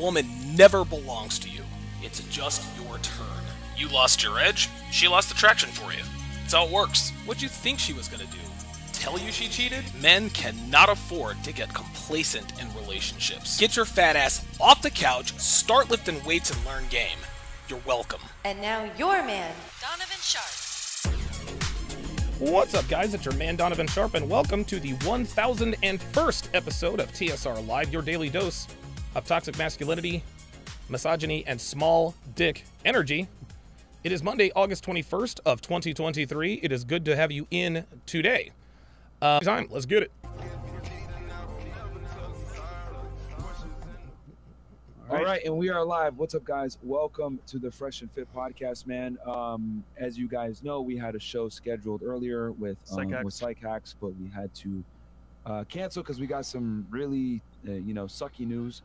woman never belongs to you. It's just your turn. You lost your edge, she lost attraction for you. That's how it works. What'd you think she was gonna do? Tell you she cheated? Men cannot afford to get complacent in relationships. Get your fat ass off the couch, start lifting weights, and learn game. You're welcome. And now your man, Donovan Sharpe. What's up, guys? It's your man, Donovan Sharpe, and welcome to the 1001st episode of TSR Live, your daily dose of toxic masculinity, misogyny, and small dick energy. It is Monday, August 21st of 2023. It is good to have you in today. Let's get it. All right, and we are live. What's up, guys? Welcome to the Fresh and Fit podcast, man. As you guys know, we had a show scheduled earlier with Psych Hacks, but we had to cancel because we got some really, sucky news.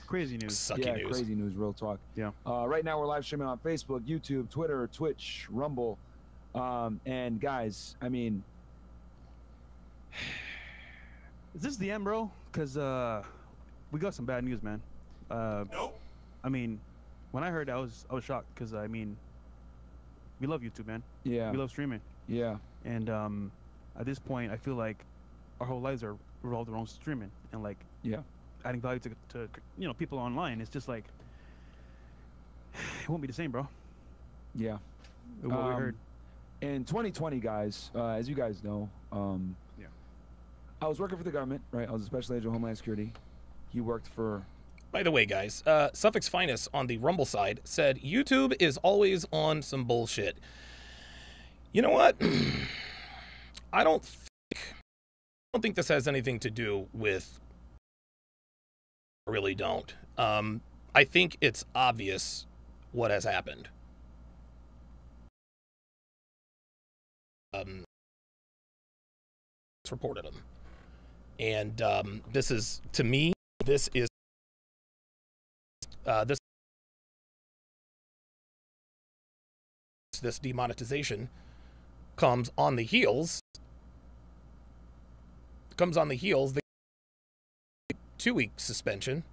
Crazy news. Sucky news. Crazy news, real talk. Yeah. Right now, we're live streaming on Facebook, YouTube, Twitter, Twitch, Rumble. And guys, I mean, is this the end, bro? Because we got some bad news, man. Nope. I mean, when I heard that, I was shocked because I mean, we love YouTube, man. Yeah. We love streaming. Yeah. And at this point, I feel like our whole lives are revolved around streaming and like adding value to people online. It's just like it won't be the same, bro. Yeah. What we heard. In 2020, guys, as you guys know, I was working for the government, right? I was a special agent of Homeland Security. He worked for... By the way, guys, Suffix Finest on the Rumble side said, YouTube is always on some bullshit. You know what? I don't think this has anything to do with... I really don't. I think it's obvious what has happened. It's reported them. And this is, to me, this demonetization comes on the heels. The 2-week suspension.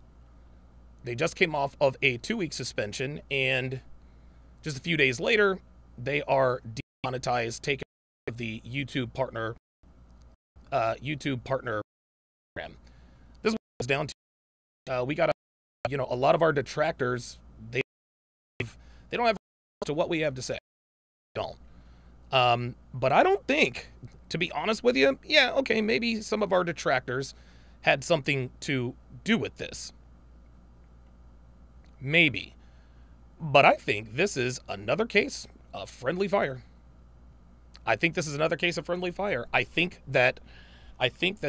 They just came off of a 2-week suspension, and just a few days later, they are demonetized, taken off the YouTube partner program. This is down to we got a lot of our detractors. They don't have to what we have to say. Don't. But I don't think, to be honest with you, maybe some of our detractors had something to do with this. Maybe. But I think this is another case of friendly fire. I think this is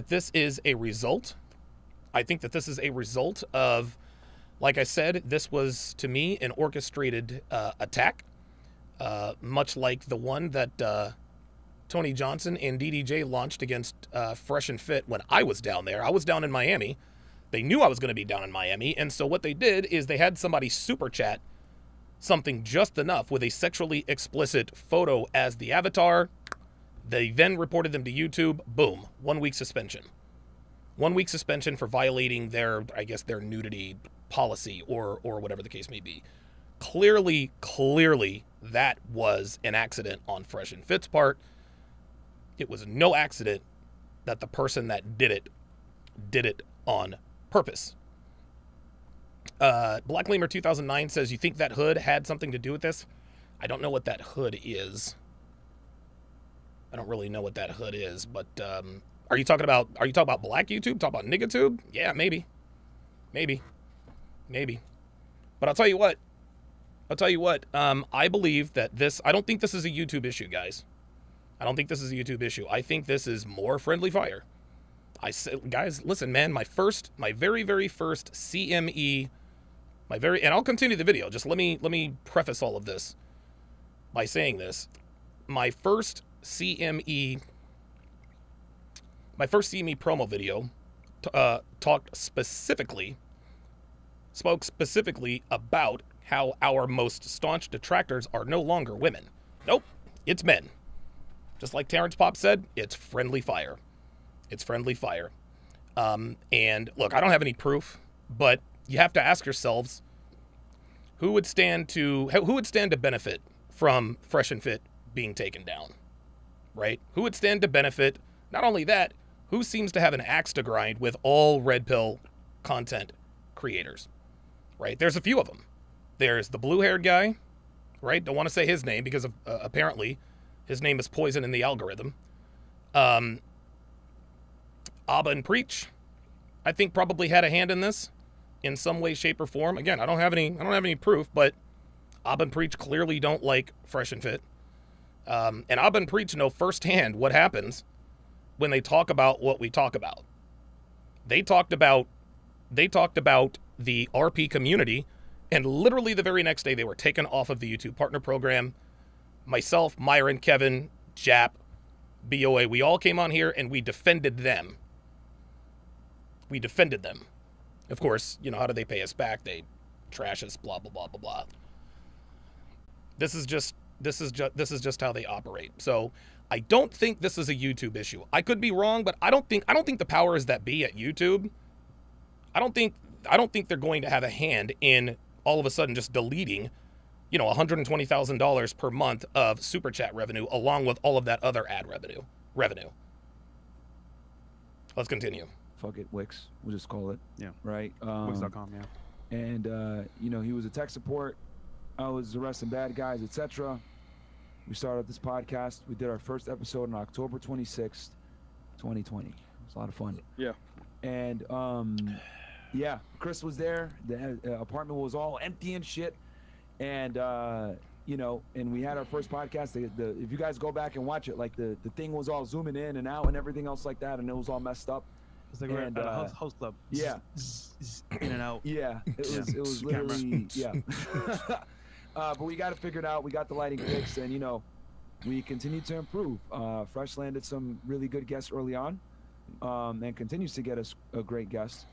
this is a result. I think that this is a result of, like I said, this was, to me, an orchestrated attack, much like the one that Tony Johnson and DDJ launched against Fresh and Fit when I was down there. I was down in Miami. They knew I was going to be down in Miami, and so what they did is they had somebody super chat something just enough with a sexually explicit photo as the avatar. They then reported them to YouTube. Boom. 1-week suspension. 1-week suspension for violating their nudity policy or whatever the case may be. Clearly, that was an accident on Fresh and Fit's part. It was no accident that the person that did it on purpose. Black Lemur 2009 says, you think that hood had something to do with this? I don't know what that hood is. I don't really know what that hood is, but are you talking about black YouTube? Talk about niggatube? Yeah, maybe. But I'll tell you what. I believe that I don't think this is a YouTube issue, guys. I don't think this is a YouTube issue. I think this is more friendly fire. I said, guys, listen, man, my very, very first CME, and I'll continue the video. Just let me preface all of this by saying this. My first CME promo video spoke specifically about how our most staunch detractors are no longer women. Nope, it's men. Just like Terrence Popp said, it's friendly fire. And look, I don't have any proof, but you have to ask yourselves, who would stand to benefit from Fresh and Fit being taken down, right? Who would stand to benefit? Not only that, who seems to have an axe to grind with all Red Pill content creators, right? There's a few of them. There's the blue-haired guy, right? Don't want to say his name because of, apparently his name is poison in the algorithm. Abba and Preach, I think probably had a hand in this in some way, shape, or form. Again, I don't have any proof, but Abba and Preach clearly don't like Fresh and Fit. And Abba and Preach know firsthand what happens when they talk about what we talk about. They talked about the RP community, and literally the very next day they were taken off of the YouTube partner program. Myself, Myron, Kevin, Jap, BOA, we all came on here and we defended them. We defended them. Of course, you know, how do they pay us back? They trash us, blah, blah, blah, blah, blah. This is just how they operate. So I don't think this is a YouTube issue. I could be wrong, but I don't think the powers that be at YouTube, I don't think they're going to have a hand in all of a sudden just deleting, you know, $120,000 per month of super chat revenue along with all of that other ad revenue. Let's continue. Fuck it, Wix. We'll just call it. Yeah. Right. Wix.com. Yeah. And you know, he was a tech support. I was arresting bad guys, etc. We started this podcast. We did our first episode on October 26th, 2020. It was a lot of fun. Yeah. And yeah, Chris was there. The apartment was all empty and shit. And you know, and we had our first podcast. If you guys go back and watch it, like the thing was all zooming in and out and everything else like that, and it was all messed up. It's like we're at a house club. Yeah. In and out. Yeah. It was literally yeah. But we got it figured out. We got the lighting fixed, and you know, we continue to improve. Fresh landed some really good guests early on, and continues to get us a great guest.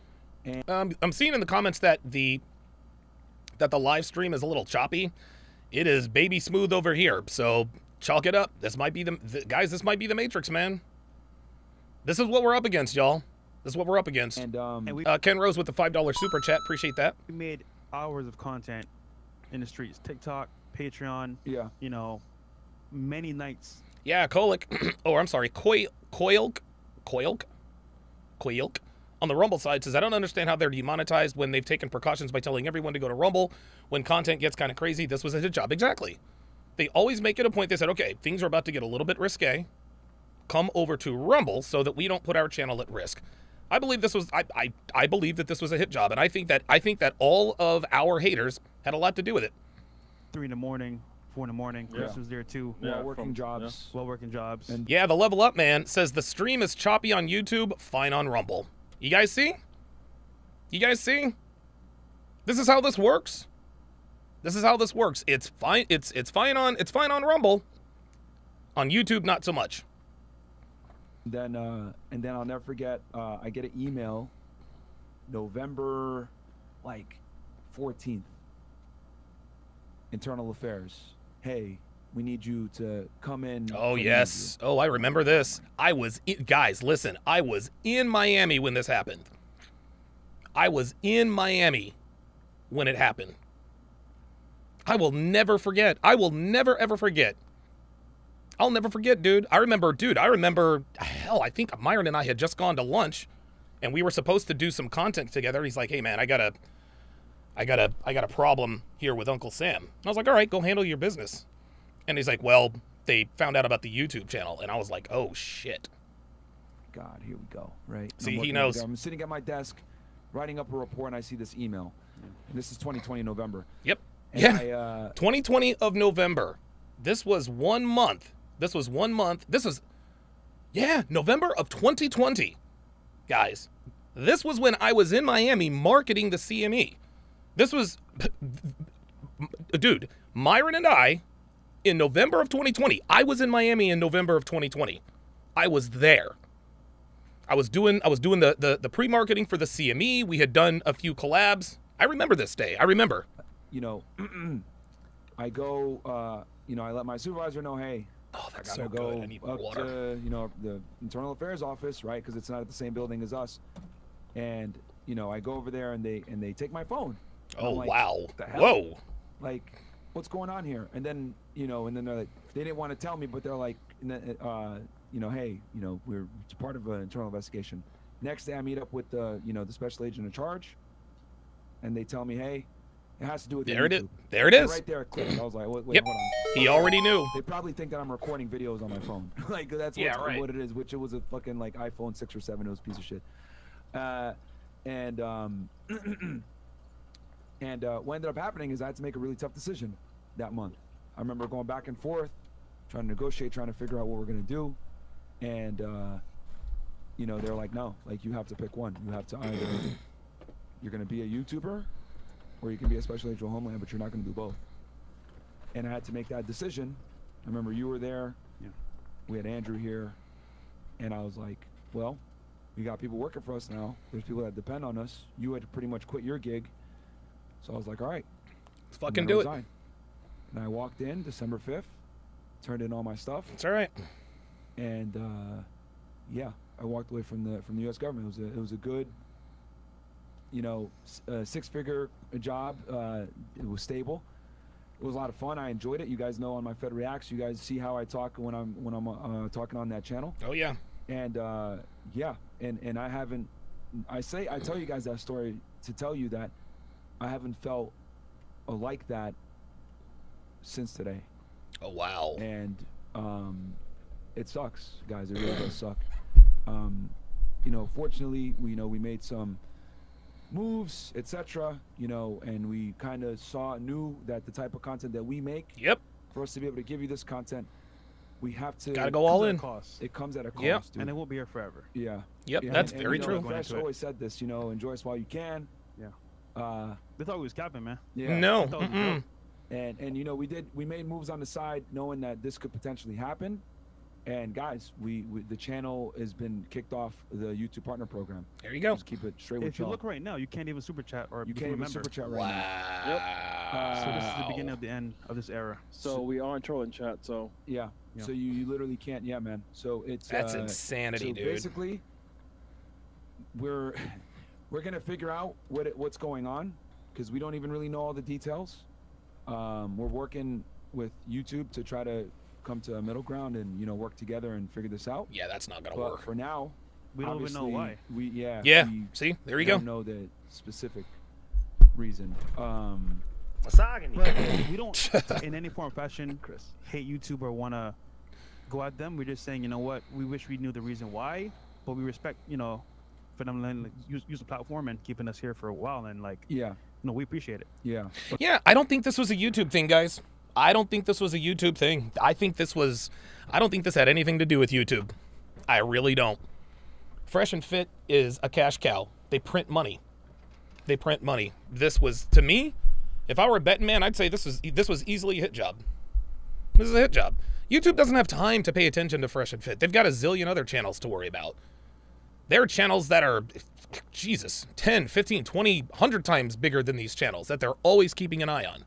And I'm seeing in the comments that the live stream is a little choppy. It is baby smooth over here, so chalk it up. This might be guys. This might be the Matrix, man. This is what we're up against, y'all. This is what we're up against. And Ken Rose with the $5 super chat. Appreciate that. We made hours of content in the streets. TikTok, Patreon. Yeah. You know, many nights. Yeah, Kolik. Oh, I'm sorry. Koilk. On the Rumble side says, I don't understand how they're demonetized when they've taken precautions by telling everyone to go to Rumble when content gets kind of crazy. This was a hit job. Exactly. They always make it a point. They said, okay, things are about to get a little bit risque. Come over to Rumble so that we don't put our channel at risk. I believe this was I believe that this was a hit job, and I think that all of our haters had a lot to do with it. 3 in the morning, 4 in the morning. Yeah. Chris was there too. Well working jobs. Well working jobs. And Yeah, the Level Up man says the stream is choppy on YouTube, fine on Rumble. You guys see? You guys see? This is how this works. This is how this works. It's fine. It's fine on Rumble. On YouTube, not so much. then I'll never forget. I get an email, November, like 14th. Internal Affairs. Hey, we need you to come in. Oh yes. Oh, I remember this. Guys, listen. I was in Miami when this happened. I was in Miami when it happened. I will never forget. I will never ever forget. I'll never forget, dude. I remember, hell, I think Myron and I had just gone to lunch and we were supposed to do some content together. He's like, hey man, I got a problem here with Uncle Sam. And I was like, all right, go handle your business. And he's like, well, they found out about the YouTube channel. And I was like, oh shit. God, here we go. Right. See, he knows. I'm sitting at my desk, writing up a report, and I see this email. And this is 2020 November. Yep. And yeah. 2020 of November. This was 1 month. This was November of 2020. Guys, this was when I was in Miami marketing the CME. This was, dude, Myron and I, in November of 2020, I was in Miami in November of 2020. I was there. I was doing the pre-marketing for the CME. We had done a few collabs. I remember this day. I remember. You know, I go, you know, I let my supervisor know, hey, that's I so gotta go good. I need more up water. to, you know, the Internal Affairs office, right? Because it's not at the same building as us. And, I go over there and they take my phone. Oh, like, wow. what the hell? Whoa. Like, what's going on here? And then, and then they're like, they didn't want to tell me, but they're like, hey, we're part of an internal investigation. Next day I meet up with the special agent in charge, and they tell me, hey, it has to do with there it YouTube. is. There it is. Right there, it clicked. I was like, wait, yep. hold on. He already knew. They probably think that I'm recording videos on my phone. Like, that's what it is, which it was a fucking, like, iPhone 6 or 7. It was a piece of shit. And what ended up happening is I had to make a really tough decision that month. I remember going back and forth, trying to negotiate, trying to figure out what we're going to do. And, they're like, no, like, you have to pick one. You have to either, you're going to be a YouTuber, or you can be a special agent of Homeland, but you're not going to do both. And I had to make that decision. I remember you were there. Yeah. We had Andrew here. And I was like, well, we got people working for us now. There's people that depend on us. You had to pretty much quit your gig. So I was like, all right. Let's fucking do it. And I walked in December 5th, turned in all my stuff. It's all right. And yeah, I walked away from the U.S. government. It was a good, six-figure job. It was stable. It was a lot of fun. I enjoyed it. You guys know on my Fed Reacts, you guys see how I talk when I'm talking on that channel. Oh yeah. And yeah, and I haven't. I tell you guys that story to tell you that I haven't felt like that since today. Oh wow. And it sucks, guys. It really does suck. Fortunately, we made some moves, etc. And we kind of knew that the type of content that we make. Yep. For us to be able to give you this content, we have to. Gotta go all in. It comes at a cost. Yep. Dude. And it won't be here forever. Yeah. Yep. Yeah. That's and, very true. Fresh always said this. Enjoy us while you can. Yeah. They thought we was capping, man. Yeah. No. And we made moves on the side knowing that this could potentially happen. And guys, the channel has been kicked off the YouTube Partner Program. There you go. Just keep it straight with If you look right now, you can't even super chat or you can't even super chat right now. Wow. So this is the beginning of the end of this era. So we are in trolling chat. So yeah. So you literally can't. Yeah, man. So that's insanity, so dude. Basically, we're gonna figure out what's going on because we don't even really know all the details. We're working with YouTube to try to come to a middle ground and work together and figure this out. Yeah, that's not gonna but work. For now, we don't even know why. See, there you go. Don't know the specific reason. But we don't, in any form or fashion, hate YouTube or want to go at them. We're just saying, you know what? We wish we knew the reason why, but we respect, for them to use the platform and keeping us here for a while. And we appreciate it. Yeah. Yeah, I don't think this was a YouTube thing, guys. I don't think this was a YouTube thing. I don't think this had anything to do with YouTube. I really don't. Fresh and Fit is a cash cow. They print money. This was, to me, if I were a betting man, I'd say this was easily a hit job. This is a hit job. YouTube doesn't have time to pay attention to Fresh and Fit. They've got a zillion other channels to worry about. There are channels that are, 10, 15, 20, 100 times bigger than these channels that they're always keeping an eye on.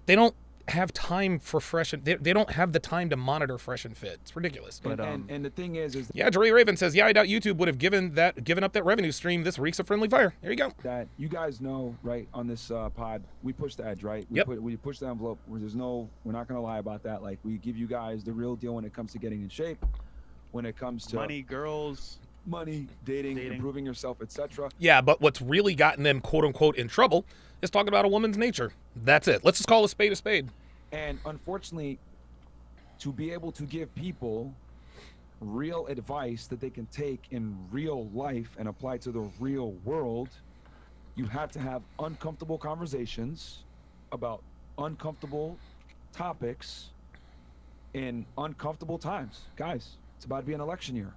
They don't have time for Fresh and they don't have the time to monitor Fresh and Fit. It's ridiculous. But and the thing is yeah, Jerry Raven says, yeah, I doubt YouTube would have given up that revenue stream. This reeks of friendly fire. There you go. That you guys know, right? On this pod, we push the edge, right? We push the envelope. We're not gonna lie about that. Like, we give you guys the real deal when it comes to getting in shape, when it comes to money, girls, dating. Improving yourself, etc. Yeah, but what's really gotten them quote unquote in trouble is talking about a woman's nature. That's it. Let's just call a spade a spade. And unfortunately, to be able to give people real advice that they can take in real life and apply to the real world, you have to have uncomfortable conversations about uncomfortable topics in uncomfortable times. Guys, it's about to be an election year.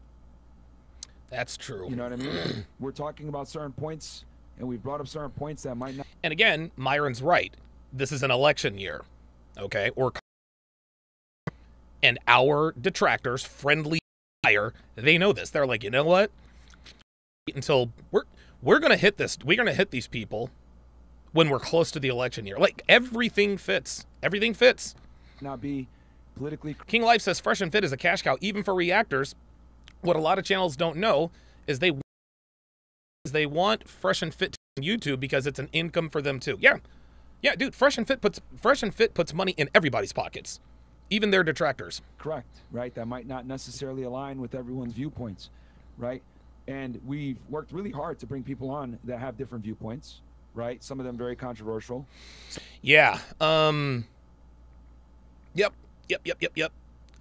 That's true. You know what I mean? We're talking about certain points, and we've brought up certain points that might not. And again, Myron's right. This is an election year, okay? And our detractors, friendly fire, they know this. They're like, you know what? Until we're gonna hit this. We're gonna hit these people when we're close to the election year. Like, everything fits. Everything fits. Now be politically. King Life says Fresh and Fit is a cash cow, even for reactors. What a lot of channels don't know is they they want Fresh and Fit on YouTube because it's an income for them too. Yeah, yeah, dude. Fresh and Fit puts money in everybody's pockets, even their detractors. Correct. Right. That might not necessarily align with everyone's viewpoints, right? And we've worked really hard to bring people on that have different viewpoints, right? Some of them very controversial. Yeah. Yep.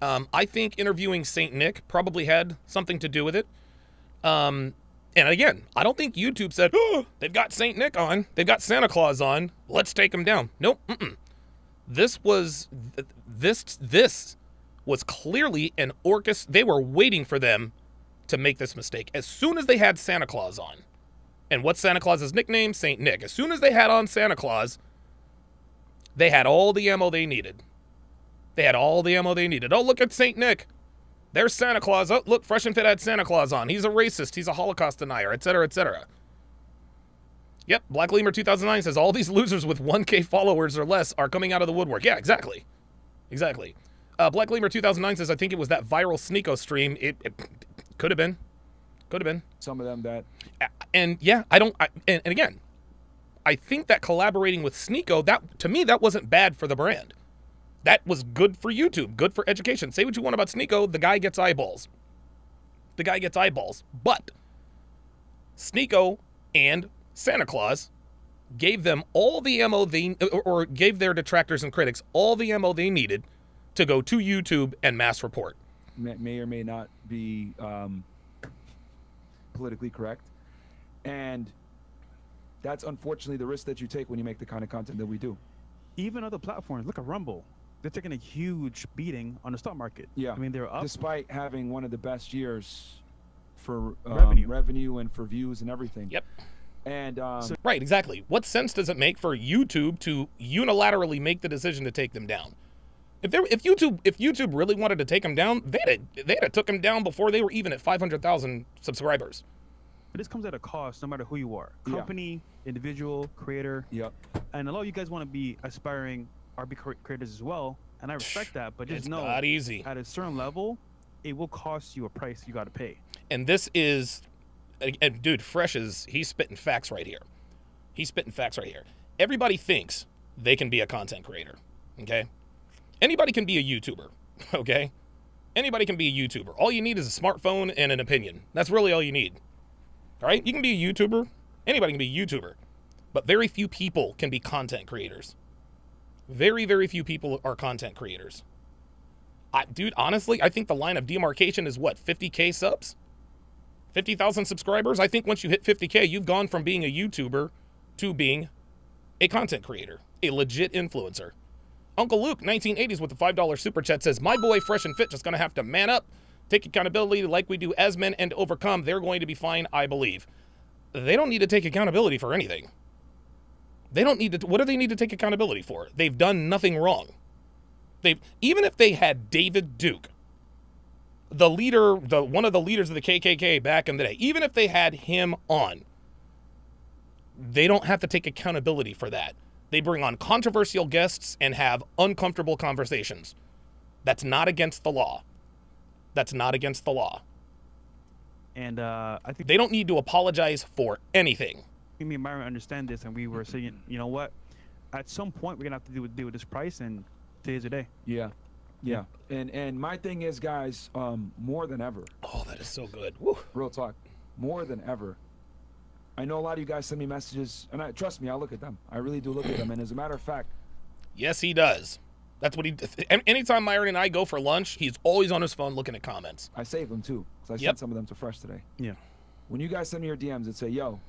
I think interviewing Saint Nick probably had something to do with it. And again, I don't think YouTube said, oh, they've got Saint Nick on, they've got Santa Claus on, let's take him down. Nope. This was clearly an orchestra. They were waiting for them to make this mistake. As soon as they had Santa Claus on, and what's Santa Claus's nickname? Saint Nick. As soon as they had on Santa Claus, they had all the ammo they needed. Oh, look at Saint Nick. There's Santa Claus. Oh, look, Fresh and Fit had Santa Claus on. He's a racist. He's a Holocaust denier, etc., etc. Yep, Black Lemur 2009 says all these losers with 1K followers or less are coming out of the woodwork. Yeah, exactly. Black Lemur 2009 says I think it was that viral Sneeko stream. It could have been. Some of them that. And yeah, and again, I think that collaborating with Sneeko, that to me, that wasn't bad for the brand. That was good for YouTube, good for education. Say what you want about Sneeko, the guy gets eyeballs. But Sneeko and Santa Claus gave them all the ammo or gave their detractors and critics all the ammo they needed to go to YouTube and mass report. May or may not be politically correct. And that's unfortunately the risk that you take when you make the kind of content that we do. Even other platforms, look at Rumble. They're taking a huge beating on the stock market. Yeah. I mean, they're up. Despite having one of the best years for revenue and for views and everything. Yep. And right, exactly. What sense does it make for YouTube to unilaterally make the decision to take them down? If YouTube really wanted to take them down, they'd have took them down before they were even at 500,000 subscribers. But this comes at a cost, no matter who you are. Company, individual, creator. Yep. And a lot of you guys want to be aspiring RB creators as well, and I respect that. But just know, not easy. At a certain level, it will cost you a price you got to pay. And this is, and dude, he's spitting facts right here. Everybody thinks they can be a content creator. Okay. Anybody can be a YouTuber, okay? Anybody can be a YouTuber. All you need is a smartphone and an opinion. That's really all you need, all right? You can be a YouTuber. Anybody can be a YouTuber. But very few people can be content creators. Very, very few people are content creators. Dude, honestly, I think the line of demarcation is what, 50K subs? 50,000 subscribers? I think once you hit 50K, you've gone from being a YouTuber to being a content creator, a legit influencer. Uncle Luke, 1980s with the $5 super chat says, my boy Fresh and Fit just going to have to man up, take accountability like we do as men and overcome. They're going to be fine, I believe. They don't need to take accountability for anything. What do they need to take accountability for? They've done nothing wrong. Even if they had David Duke, one of the leaders of the KKK back in the day, even if they had him on, they don't have to take accountability for that. They bring on controversial guests and have uncomfortable conversations. That's not against the law. And I think they don't need to apologize for anything. Me and Myron understand this, and we were saying, you know what? At some point, we're gonna have to deal with this price, and today's the day. Yeah. And my thing is, guys, more than ever. Oh, that is so good. Woo. Real talk. More than ever. I know a lot of you guys send me messages, and trust me, I look at them. I really do look at them. And as a matter of fact, yes, he does. That's what he. Anytime Myron and I go for lunch, he's always on his phone looking at comments. I save them too, because I sent some of them to Fresh today. Yeah. When you guys send me your DMs and say, "Yo,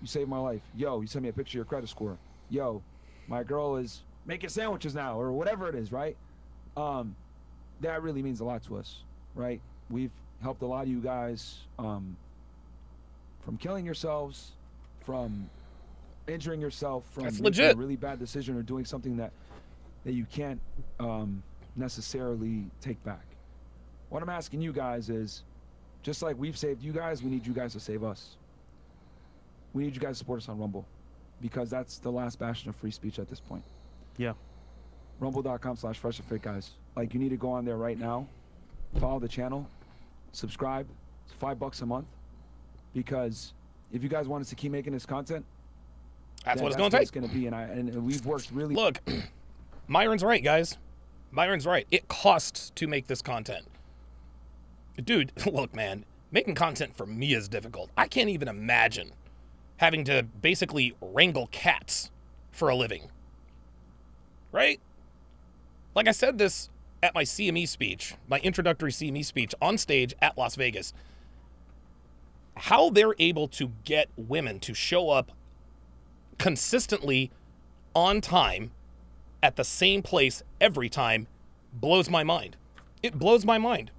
you saved my life," "Yo, you sent me a picture of your credit score," "Yo, my girl is making sandwiches now," or whatever it is, right? That really means a lot to us, right? We've helped a lot of you guys. From killing yourselves, from injuring yourself, from making a really bad decision or doing something that you can't necessarily take back. What I'm asking you guys is, just like we've saved you guys, we need you guys to save us. We need you guys to support us on Rumble, because that's the last bastion of free speech at this point. Yeah. Rumble.com/freshandfit, guys. Like, you need to go on there right now, follow the channel, subscribe. It's $5 a month. Because if you guys want us to keep making this content, that's what it's going to take. It's going to be, and we've worked really. Look, Myron's right, guys. Myron's right. It costs to make this content. Dude, look, man, making content for me is difficult. I can't even imagine having to basically wrangle cats for a living. Right? Like I said this at my CME speech, my introductory CME speech on stage at Las Vegas. How they're able to get women to show up consistently on time at the same place every time blows my mind. It blows my mind.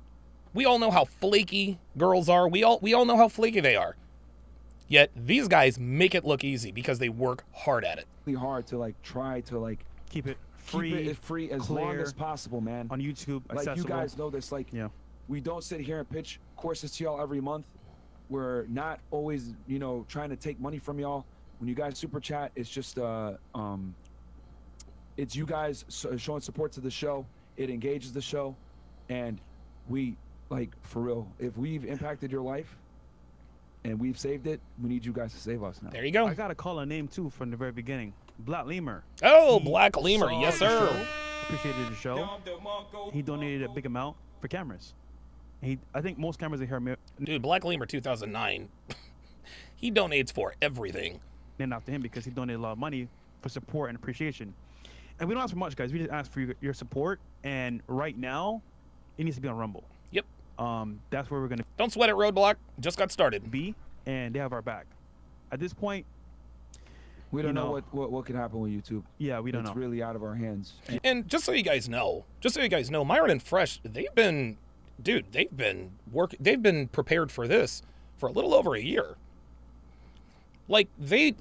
We all know how flaky girls are. We all know how flaky they are. Yet these guys make it look easy because they work hard at it. Really hard to like try to like keep it free as long as possible, man. On YouTube, like accessible. You guys know this. Like, yeah, we don't sit here and pitch courses to y'all every month. We're not always, you know, trying to take money from y'all. When you guys super chat, it's just it's you guys showing support to the show. It engages the show, and we like for real. If we've impacted your life and we've saved it, we need you guys to save us now. There you go. I gotta call a name too from the very beginning. Black Lemur. Oh, Black Lemur, yes sir. Appreciated the show. He donated a big amount for cameras. I think most cameras are here. Dude, Black Lemur 2009. He donates for everything. Named after him because he donated a lot of money for support and appreciation. And we don't ask for much, guys. We just ask for your support. And right now, it needs to be on Rumble. Yep. That's where we're gonna. Don't sweat it, Roadblock. Just got started. And they have our back. At this point, we don't know what could happen with YouTube. Yeah, we don't know. It's really out of our hands. And just so you guys know, Myron and Fresh, they've been prepared for this for a little over a year. Like they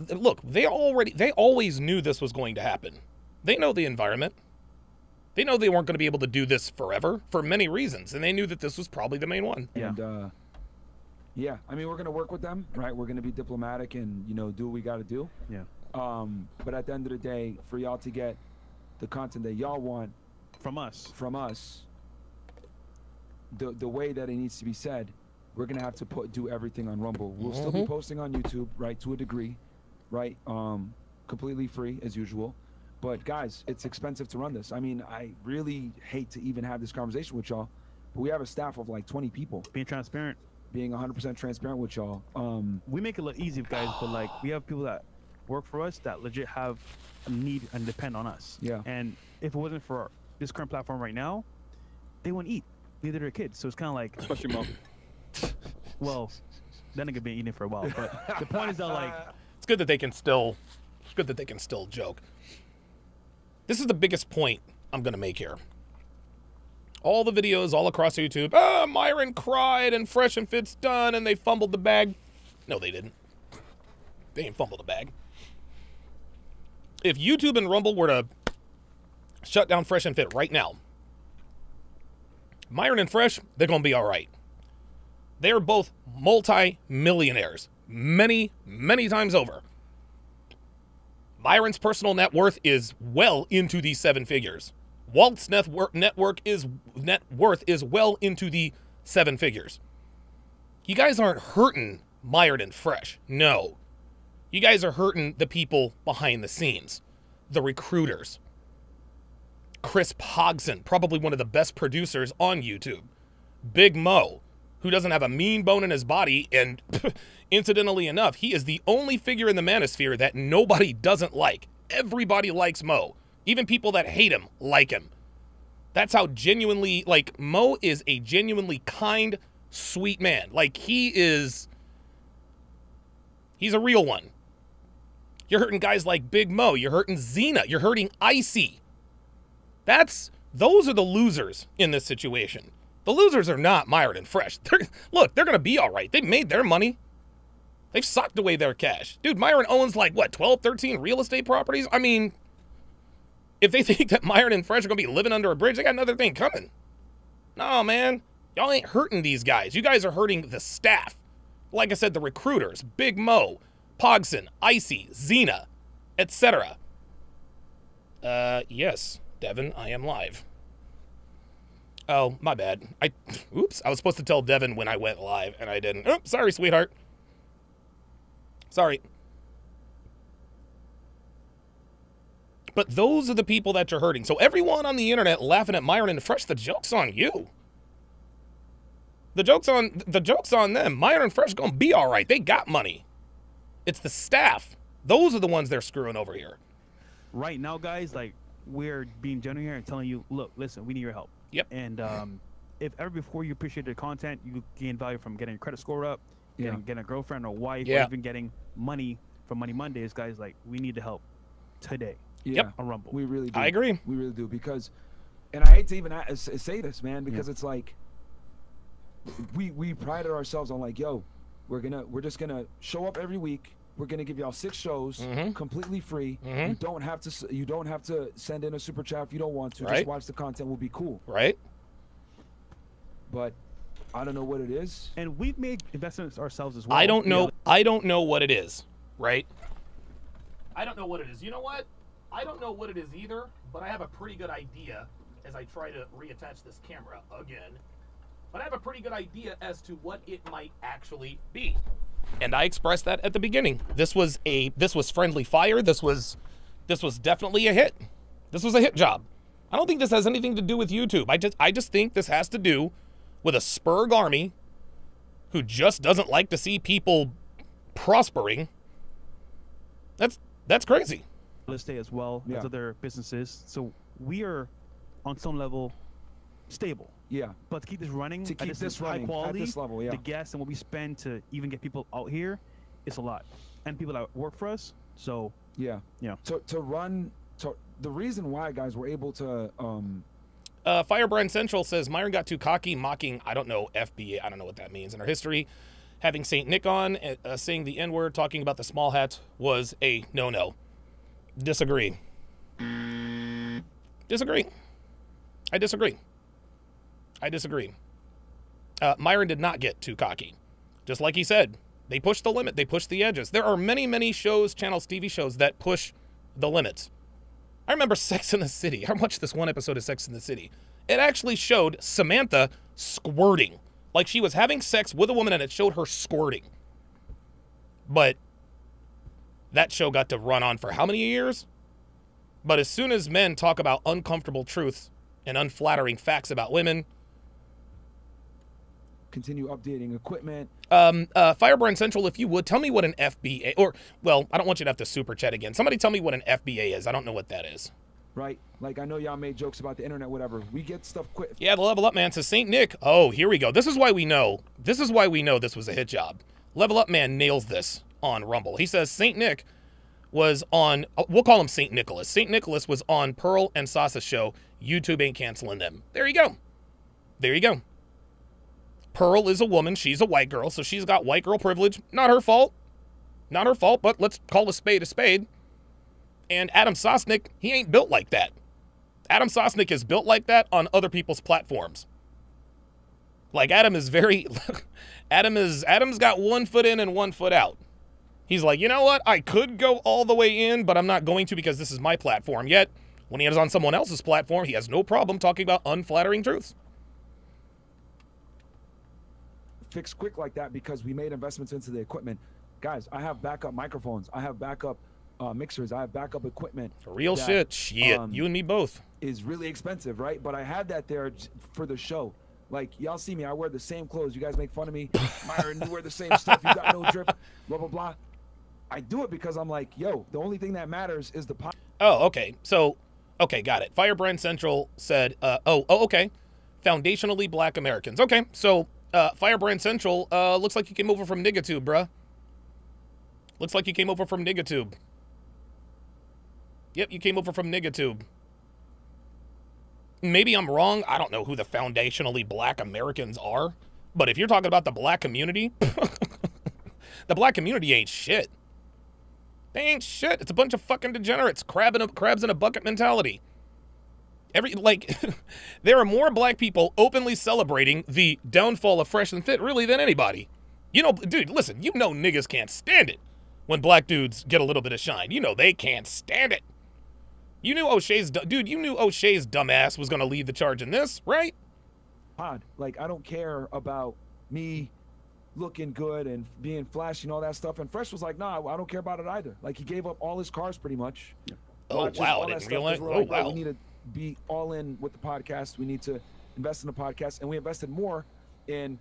always knew this was going to happen. They know the environment. They know they weren't going to be able to do this forever for many reasons, and they knew that this was probably the main one. Yeah. And yeah, I mean, we're going to work with them, right? We're going to be diplomatic and, you know, do what we got to do. Yeah. But at the end of the day, for y'all to get the content that y'all want from us, the way that it needs to be said, we're gonna have to do everything on Rumble. We'll still be posting on YouTube, right, to a degree, right, completely free as usual. But guys, it's expensive to run this. I mean, I really hate to even have this conversation with y'all, but we have a staff of like 20 people. Being 100% transparent with y'all. We make it look easy, guys, but like we have people that work for us that legit have a need and depend on us. Yeah. And if it wasn't for this current platform right now, they wouldn't eat. Neither their kids. So it's kind of like, especially mom. Well, that nigga been eating for a while. But the point is that like, it's good that they can still joke. This is the biggest point I'm gonna make here. All the videos all across YouTube. Myron cried and Fresh and Fit's done and they fumbled the bag. No, they didn't. They ain't fumbled the bag. If YouTube and Rumble were to shut down Fresh and Fit right now, Myron and Fresh, they're going to be all right. They're both multi-millionaires. Many, many times over. Myron's personal net worth is well into the 7 figures. Walt's net worth is well into the 7 figures. You guys aren't hurting Myron and Fresh. No. You guys are hurting the people behind the scenes. The recruiters. Chris Pogson, probably one of the best producers on YouTube. Big Mo, who doesn't have a mean bone in his body, and incidentally enough, he is the only figure in the manosphere that nobody doesn't like. Everybody likes Mo. Even people that hate him like him. That's how genuinely, like, Mo is a genuinely kind, sweet man. Like, he's a real one. You're hurting guys like Big Mo. You're hurting Xena. You're hurting Icy. Those are the losers in this situation. The losers are not Myron and Fresh. Look, they're going to be all right. They made their money. They've socked away their cash. Dude, Myron owns like, what, 12, 13 real estate properties? I mean, if they think that Myron and Fresh are going to be living under a bridge, they got another thing coming. No, man. Y'all ain't hurting these guys. You guys are hurting the staff. Like I said, the recruiters, Big Mo, Pogson, Icy, Xena, etc. Yes, Devin, I am live. Oh, my bad. Oops, I was supposed to tell Devin when I went live, and I didn't. Oops, sorry, sweetheart. Sorry. But those are the people that you're hurting. So everyone on the internet laughing at Myron and Fresh, the joke's on you. The joke's on them. Myron and Fresh gonna be all right. They got money. It's the staff. Those are the ones they're screwing over here. Right now, guys, like, we're being genuine here and telling you, look, listen, we need your help. Yep. And if ever before you appreciate the content, you gain value from getting your credit score up, getting a girlfriend or wife, or even getting money from Money Mondays, guys, like, we need the help today. Yeah, on Rumble. We really do. I agree. We really do, because, and I hate to even say this, man, because it's like, we prided ourselves on, like, yo, we're just gonna show up every week. We're gonna give y'all 6 shows completely free. You don't have to send in a super chat if you don't want to. Just watch the content. We'll be cool. Right. But I don't know what it is. And we've made investments ourselves as well. I don't know. I don't know what it is. Right. I don't know what it is. You know what? I don't know what it is either, but I have a pretty good idea as I try to reattach this camera again. But I have a pretty good idea as to what it might actually be. And I expressed that at the beginning. This was friendly fire. This was definitely a hit. This was a hit job. I don't think this has anything to do with YouTube. I just think this has to do with a Spurg army who just doesn't like to see people prospering. That's crazy. Real estate as well as other businesses. So we are on some level stable. Yeah. But to keep this running, to keep this running high quality, at this level, the gas and what we spend to even get people out here, it's a lot. And people that work for us. So yeah. The reason why, guys, we're able to Firebrand Central says Myron got too cocky, mocking, I don't know, FBA, I don't know what that means in our history. Having Saint Nick on, saying the N-word, talking about the small hat was a no-no. Disagree. I disagree. Myron did not get too cocky. Just like he said, they pushed the limit. They pushed the edges. There are many, many shows, channels, TV shows that push the limits. I remember Sex in the City. I watched this one episode of Sex in the City. It actually showed Samantha squirting. Like she was having sex with a woman and it showed her squirting. But that show got to run on for how many years? But as soon as men talk about uncomfortable truths and unflattering facts about women, continue updating equipment. Firebrand Central, if you would, tell me what an FBA, or, well, I don't want you to have to super chat again. Somebody tell me what an FBA is. I don't know what that is. Right? Like, I know y'all made jokes about the internet, whatever. We get stuff quick. Yeah, the Level Up Man says, St. Nick. Oh, here we go. This is why we know this was a hit job. Level Up Man nails this on Rumble. He says St. Nick was on, we'll call him St. Nicholas. St. Nicholas was on Pearl and Sasa's show. YouTube ain't canceling them. There you go. There you go. Pearl is a woman. She's a white girl, so she's got white girl privilege. Not her fault. Not her fault, but let's call a spade a spade. And Adam Sosnick, he ain't built like that. Adam Sosnick is built like that on other people's platforms. Like Adam is very, Adam's got 1 foot in and 1 foot out. He's like, you know what? I could go all the way in, but I'm not going to because this is my platform. Yet, when he is on someone else's platform, he has no problem talking about unflattering truths. Fix quick like that because we made investments into the equipment. Guys, I have backup microphones. I have backup mixers. I have backup equipment. Real shit. Shit. You and me both. Is really expensive, right? But I had that there for the show. Like, y'all see me. I wear the same clothes. You guys make fun of me. Myron, you wear the same stuff. You got no drip. Blah, blah, blah. I do it because I'm like, yo, the only thing that matters is the pot. Oh, okay. So, okay, got it. Firebrand Central said, okay. Foundationally black Americans. Okay, so Firebrand Central, looks like you came over from Nigatube, bruh. Looks like you came over from Nigatube. Yep, you came over from Nigatube. Maybe I'm wrong. I don't know who the foundationally black Americans are. But if you're talking about the black community, the black community ain't shit. They ain't shit. It's a bunch of fucking degenerates. Crabs in a bucket mentality. There are more black people openly celebrating the downfall of Fresh and Fit really than anybody. You know, dude, listen, you know niggas can't stand it when black dudes get a little bit of shine. You know they can't stand it. You knew O'Shea's dumbass was going to lead the charge in this, right? Like, I don't care about me looking good and being flashy and all that stuff. And Fresh was like, nah, I don't care about it either. Like, he gave up all his cars pretty much. Oh, wow. I didn't realize. Oh, wow. We need to be all in with the podcast. We need to invest in the podcast. And we invested more in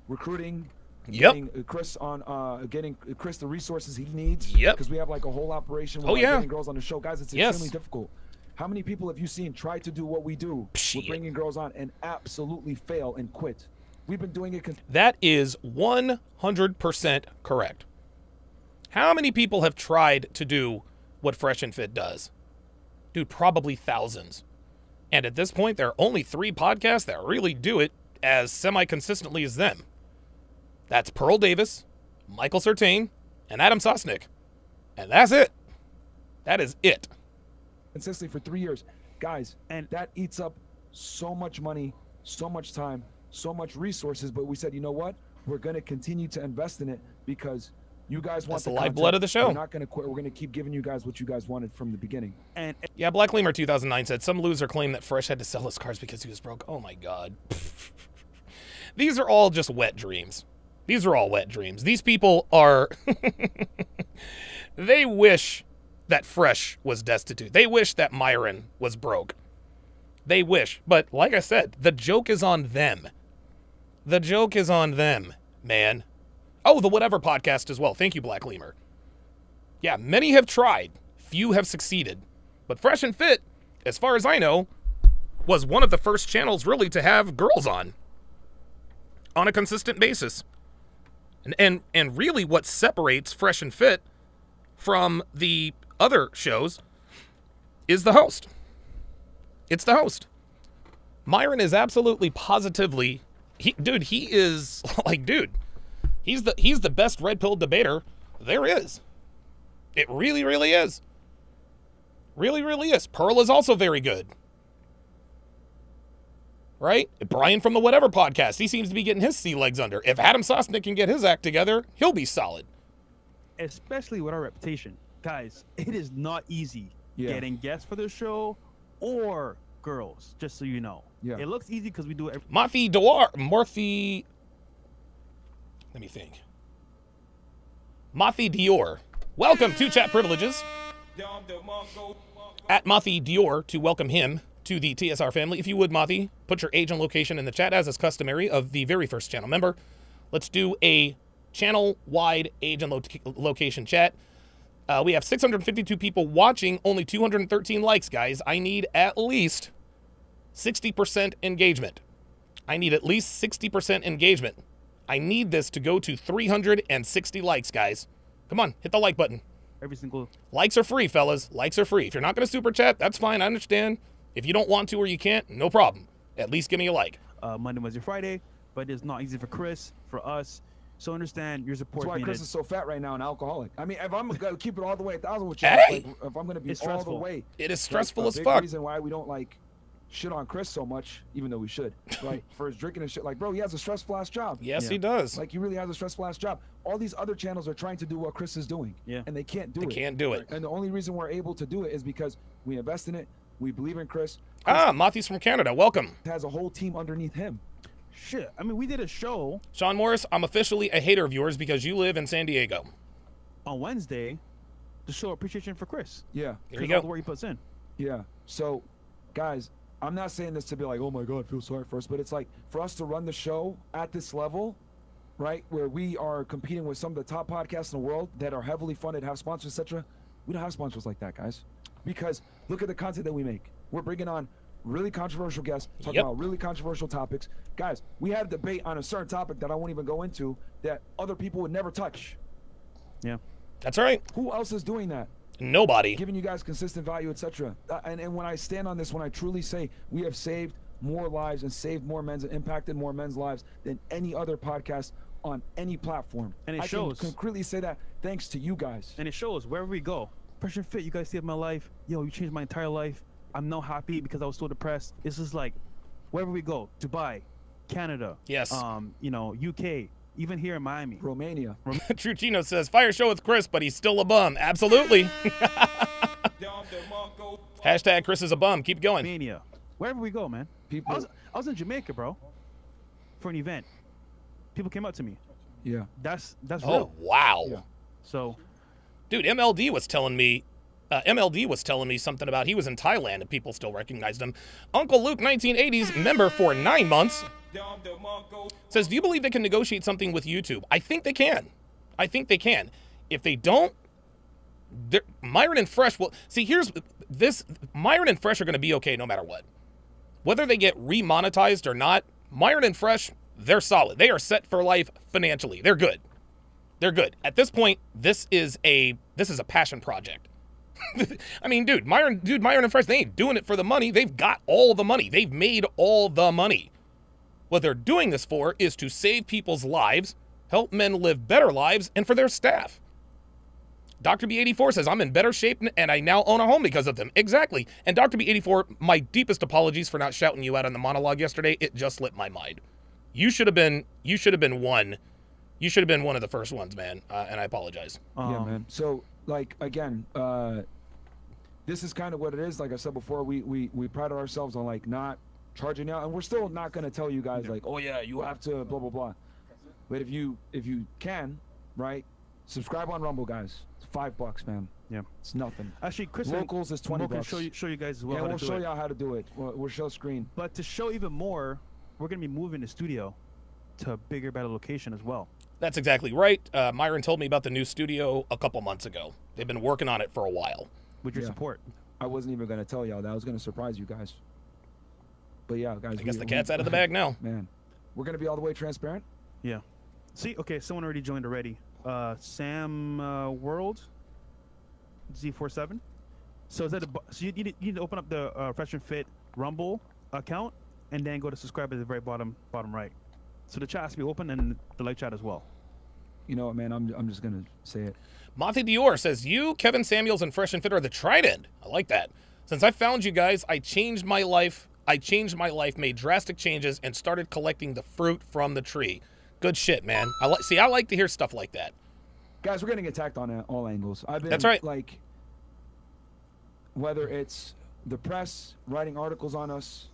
recruiting, getting Chris the resources he needs. Because we have like a whole operation with getting girls on the show. Guys, it's extremely difficult. How many people have you seen try to do what we do with bringing girls on and absolutely fail and quit? We've been doing it. That is 100% correct. How many people have tried to do what Fresh and Fit does? Dude, probably thousands. And at this point, there are only 3 podcasts that really do it as semi-consistently as them. That's Pearl Davis, Michael Sertain, and Adam Sosnick. And that's it. That is it. Consistently for 3 years. Guys, and that eats up so much money, so much time, so much resources. But we said, you know what? We're going to continue to invest in it because you guys want the lifeblood of the show. We're not going to quit. We're going to keep giving you guys what you guys wanted from the beginning. And yeah, Black Lemur 2009 said some loser claimed that Fresh had to sell his cars because he was broke. Oh my God. These are all just wet dreams. These are all wet dreams. These people are, they wish that Fresh was destitute. They wish that Myron was broke. They wish. But like I said, the joke is on them. The joke is on them, man. Oh, the Whatever podcast as well. Thank you, Black Lemur. Yeah, many have tried. Few have succeeded. But Fresh and Fit, as far as I know, was one of the first channels really to have girls on a consistent basis. And really what separates Fresh and Fit from the other shows is the host. It's the host. Myron is absolutely positively, he is like, dude, he's the best red pill debater there is. It really, really is. Really, really is. Pearl is also very good. Right? Brian from the Whatever podcast, he seems to be getting his sea legs under. If Adam Sosnick can get his act together, he'll be solid. Especially with our reputation. Guys, it is not easy getting guests for the show or girls, just so you know. Yeah. It looks easy because we do it every... Let me think. Mathi Dior. Welcome to Chat Privileges. At Mathi Dior to welcome him to the TSR family. If you would, Mathi, put your age and location in the chat as is customary of the very first channel member. Let's do a channel-wide age and location chat. We have 652 people watching, only 213 likes, guys. I need at least 60% engagement. I need at least 60% engagement. I need this to go to 360 likes, guys. Come on, hit the like button. Every single... Likes are free, fellas. Likes are free. If you're not going to super chat, that's fine. I understand. If you don't want to or you can't, no problem. At least give me a like. Monday, Wednesday, Friday, but it's not easy for Chris, for us. So understand your support. That's why Chris is so fat right now and alcoholic. I mean, if I'm going to keep it all the way 1,000 with you, hey! like, if I'm going to be all the way. It is stressful as big fuck. Reason why we don't like shit on Chris so much, even though we should, right? For his drinking and shit. Like, bro, he has a stressful ass job. Yes, he does. Like, he really has a stressful ass job. All these other channels are trying to do what Chris is doing. Yeah. And they can't do it. They can't do it. And the only reason we're able to do it is because we invest in it. We believe in Chris. Mathi's from Canada. Welcome. Has a whole team underneath him. Shit. I mean, we did a show. Sean Morris, I'm officially a hater of yours because you live in San Diego. On Wednesday, to show appreciation for Chris. Yeah. There you go. All the work he puts in. Yeah. So, guys, I'm not saying this to be like, oh my God, feel sorry for us, but it's like for us to run the show at this level, right, where we are competing with some of the top podcasts in the world that are heavily funded, have sponsors, etc. We don't have sponsors like that, guys, because look at the content that we make. We're bringing on really controversial guests, talking about really controversial topics. Guys, we had a debate on a certain topic that I won't even go into that other people would never touch. Yeah. That's right. Who else is doing that? Nobody. Giving you guys consistent value, etc. And when I stand on this, when I truly say we have saved more lives and saved more men's and impacted more men's lives than any other podcast on any platform. And it shows. I can concretely say that thanks to you guys. And it shows wherever we go. Fresh and Fit, you guys saved my life. Yo, you changed my entire life. I'm now happy because I was so depressed. It's just like, wherever we go, Dubai, Canada, yes, you know, UK, even here in Miami, Romania. True Chino says, fire show with Chris, but he's still a bum. Absolutely. Hashtag Chris is a bum. Keep going. Romania, wherever we go, man. People. I was in Jamaica, bro, for an event. People came up to me. Yeah. That's Oh, real. wow. Yeah. So, Dude, MLD was telling me something about he was in Thailand and people still recognized him. Uncle Luke, 1980s, member for 9 months, says, do you believe they can negotiate something with YouTube? I think they can. I think they can. If they don't, Myron and Fresh will... See, here's this. Myron and Fresh are going to be okay no matter what. Whether they get remonetized or not, Myron and Fresh, they're solid. They are set for life financially. They're good. They're good. At this point, this is a passion project. I mean, dude, Myron and Fresh, they ain't doing it for the money. They've got all the money. They've made all the money. What they're doing this for is to save people's lives, help men live better lives, and for their staff. Dr. B84 says, I'm in better shape and I now own a home because of them. Exactly. And Dr. B84, my deepest apologies for not shouting you out on the monologue yesterday. It just slipped my mind. You should have been one. You should have been one of the first ones, man. And I apologize. Yeah, man. So, like, again, this is kind of what it is. Like I said before, we pride ourselves on, like, not charging out. And we're still not going to tell you guys, like, oh, yeah, you have to blah, blah, blah. But if you can, right, subscribe on Rumble, guys. It's $5, man. Yeah. It's nothing. Actually, Chris, Locals is $20. We'll show you guys as well. Yeah, we'll show y'all how to do it. We'll show screen. But to show even more, we're going to be moving the studio to a bigger, better location as well. That's exactly right. Myron told me about the new studio a couple months ago. They've been working on it for a while. With your support. I wasn't even going to tell y'all that. I was going to surprise you guys. But yeah, guys. I guess the cat's out of the bag now. Man, we're going to be all the way transparent? Yeah. See, okay, someone already joined already. Sam World Z47. So is that so you need to open up the Fresh and Fit Rumble account and then go to subscribe at the very bottom right. So the chat has to be open and the live chat as well. You know what, man? I'm just gonna say it. Monty Dior says, you, Kevin Samuels, and Fresh and Fit are the trident. I like that. Since I found you guys, I changed my life, made drastic changes, and started collecting the fruit from the tree. Good shit, man. I like to hear stuff like that. Guys, we're getting attacked on all angles. That's right. Like, whether it's the press writing articles on us,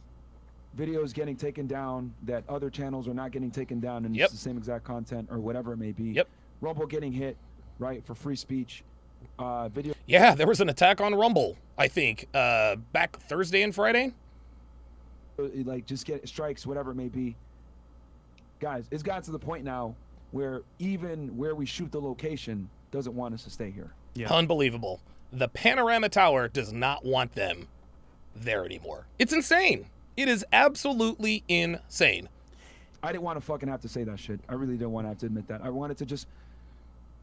videos getting taken down that other channels are not getting taken down, and it's the same exact content or whatever it may be. Yep. Rumble getting hit, right, for free speech. Video. Yeah, there was an attack on Rumble, I think, back Thursday and Friday. Like, just get strikes, whatever it may be. Guys, it's gotten to the point now where even where we shoot the location doesn't want us to stay here. Yeah. Unbelievable. The Panorama Tower does not want them there anymore. It's insane. It is absolutely insane. I didn't want to fucking have to say that shit. I really didn't want to have to admit that. I wanted to just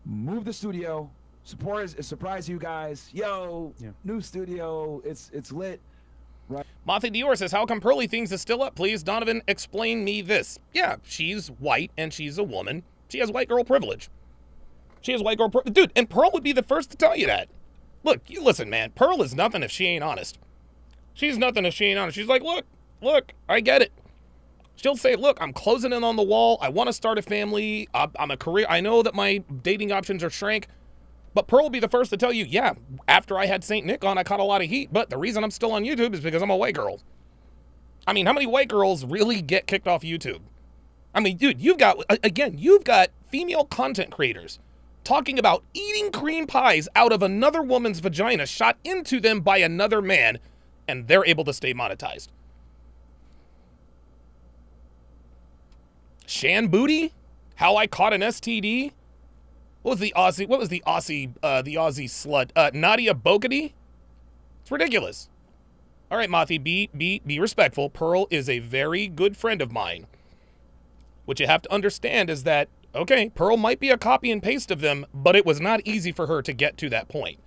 move the studio, surprise you guys. Yo, new studio. It's lit. Right. Monty Dior says, how come Pearly Things is still up? Please, Donovan, explain me this. Yeah, she's white and she's a woman. She has white girl privilege. She has white girl privilege. Dude, and Pearl would be the first to tell you that. Look, you listen, man. Pearl is nothing if she ain't honest. She's nothing if she ain't honest. She's like, look, I get it. She'll say, look, I'm closing in on the wall. I want to start a family. I'm a career. I know that my dating options are shrank. But Pearl will be the first to tell you, yeah, after I had St. Nick on, I caught a lot of heat. But the reason I'm still on YouTube is because I'm a white girl. I mean, how many white girls really get kicked off YouTube? I mean, dude, you've got female content creators talking about eating cream pies out of another woman's vagina shot into them by another man, and they're able to stay monetized. Shan Booty? How I caught an STD? What was the Aussie slut? Nadia Bogady? It's ridiculous. All right, Mothi, be respectful. Pearl is a very good friend of mine. What you have to understand is that, okay, Pearl might be a copy and paste of them, but it was not easy for her to get to that point.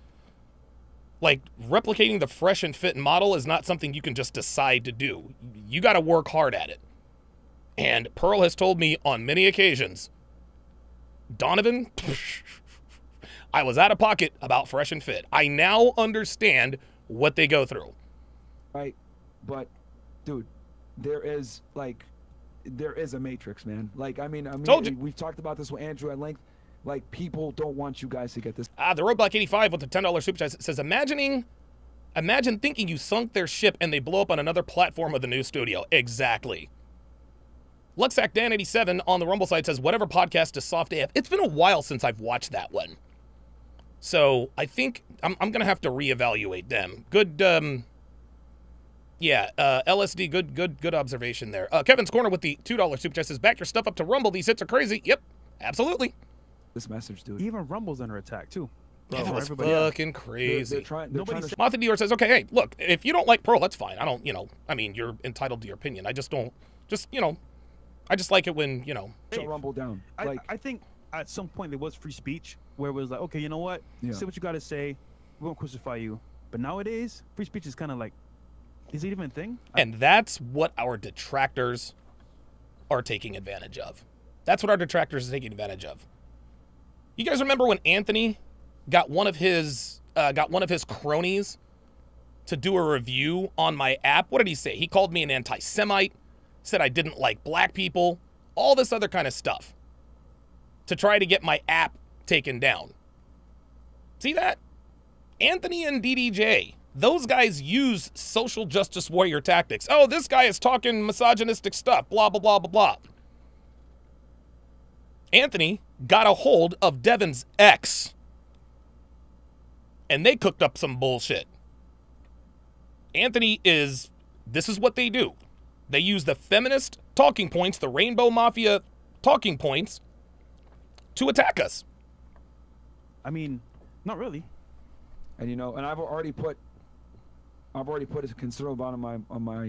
Like, replicating the Fresh and Fit model is not something you can just decide to do. You got to work hard at it. And Pearl has told me on many occasions, Donovan, I was out of pocket about Fresh and Fit. I now understand what they go through. Right, but, dude, there is a matrix, man. Like, I mean, we've talked about this with Andrew at length. Like, people don't want you guys to get this. The Roadblock 85 with the $10 super chat says, imagine thinking you sunk their ship and they blow up on another platform of the new studio. Exactly. Luxac Dan 87 on the Rumble side says, whatever podcast is soft AF. It's been a while since I've watched that one. So I think I'm going to have to reevaluate them. Good, LSD, good observation there. Kevin's Corner with the $2 super chat says, back your stuff up to Rumble. These hits are crazy. Yep, absolutely. This message, dude. Even Rumble's under attack, too. Yeah, that was fucking crazy. They're trying to Martha Dior says, okay, hey, look, if you don't like Pearl, that's fine. I don't, I mean, you're entitled to your opinion. I just don't, I just like it when, shut Rumble down. I think at some point there was free speech where it was like, okay, you know what? Yeah. Say what you got to say. We won't crucify you. But nowadays, free speech is kind of like, is it even a thing? And that's what our detractors are taking advantage of. That's what our detractors are taking advantage of. You guys remember when Anthony got one of his cronies to do a review on my app? What did he say? He called me an anti-Semite, said I didn't like black people, all this other kind of stuff to try to get my app taken down. See that? Anthony and DDJ, those guys use social justice warrior tactics. Oh, this guy is talking misogynistic stuff, blah, blah, blah, blah, blah. Anthony got a hold of Devin's ex, and they cooked up some bullshit. This is what they do. They use the feminist talking points, the Rainbow Mafia talking points, to attack us. I mean, not really. And and I've already put a considerable amount of my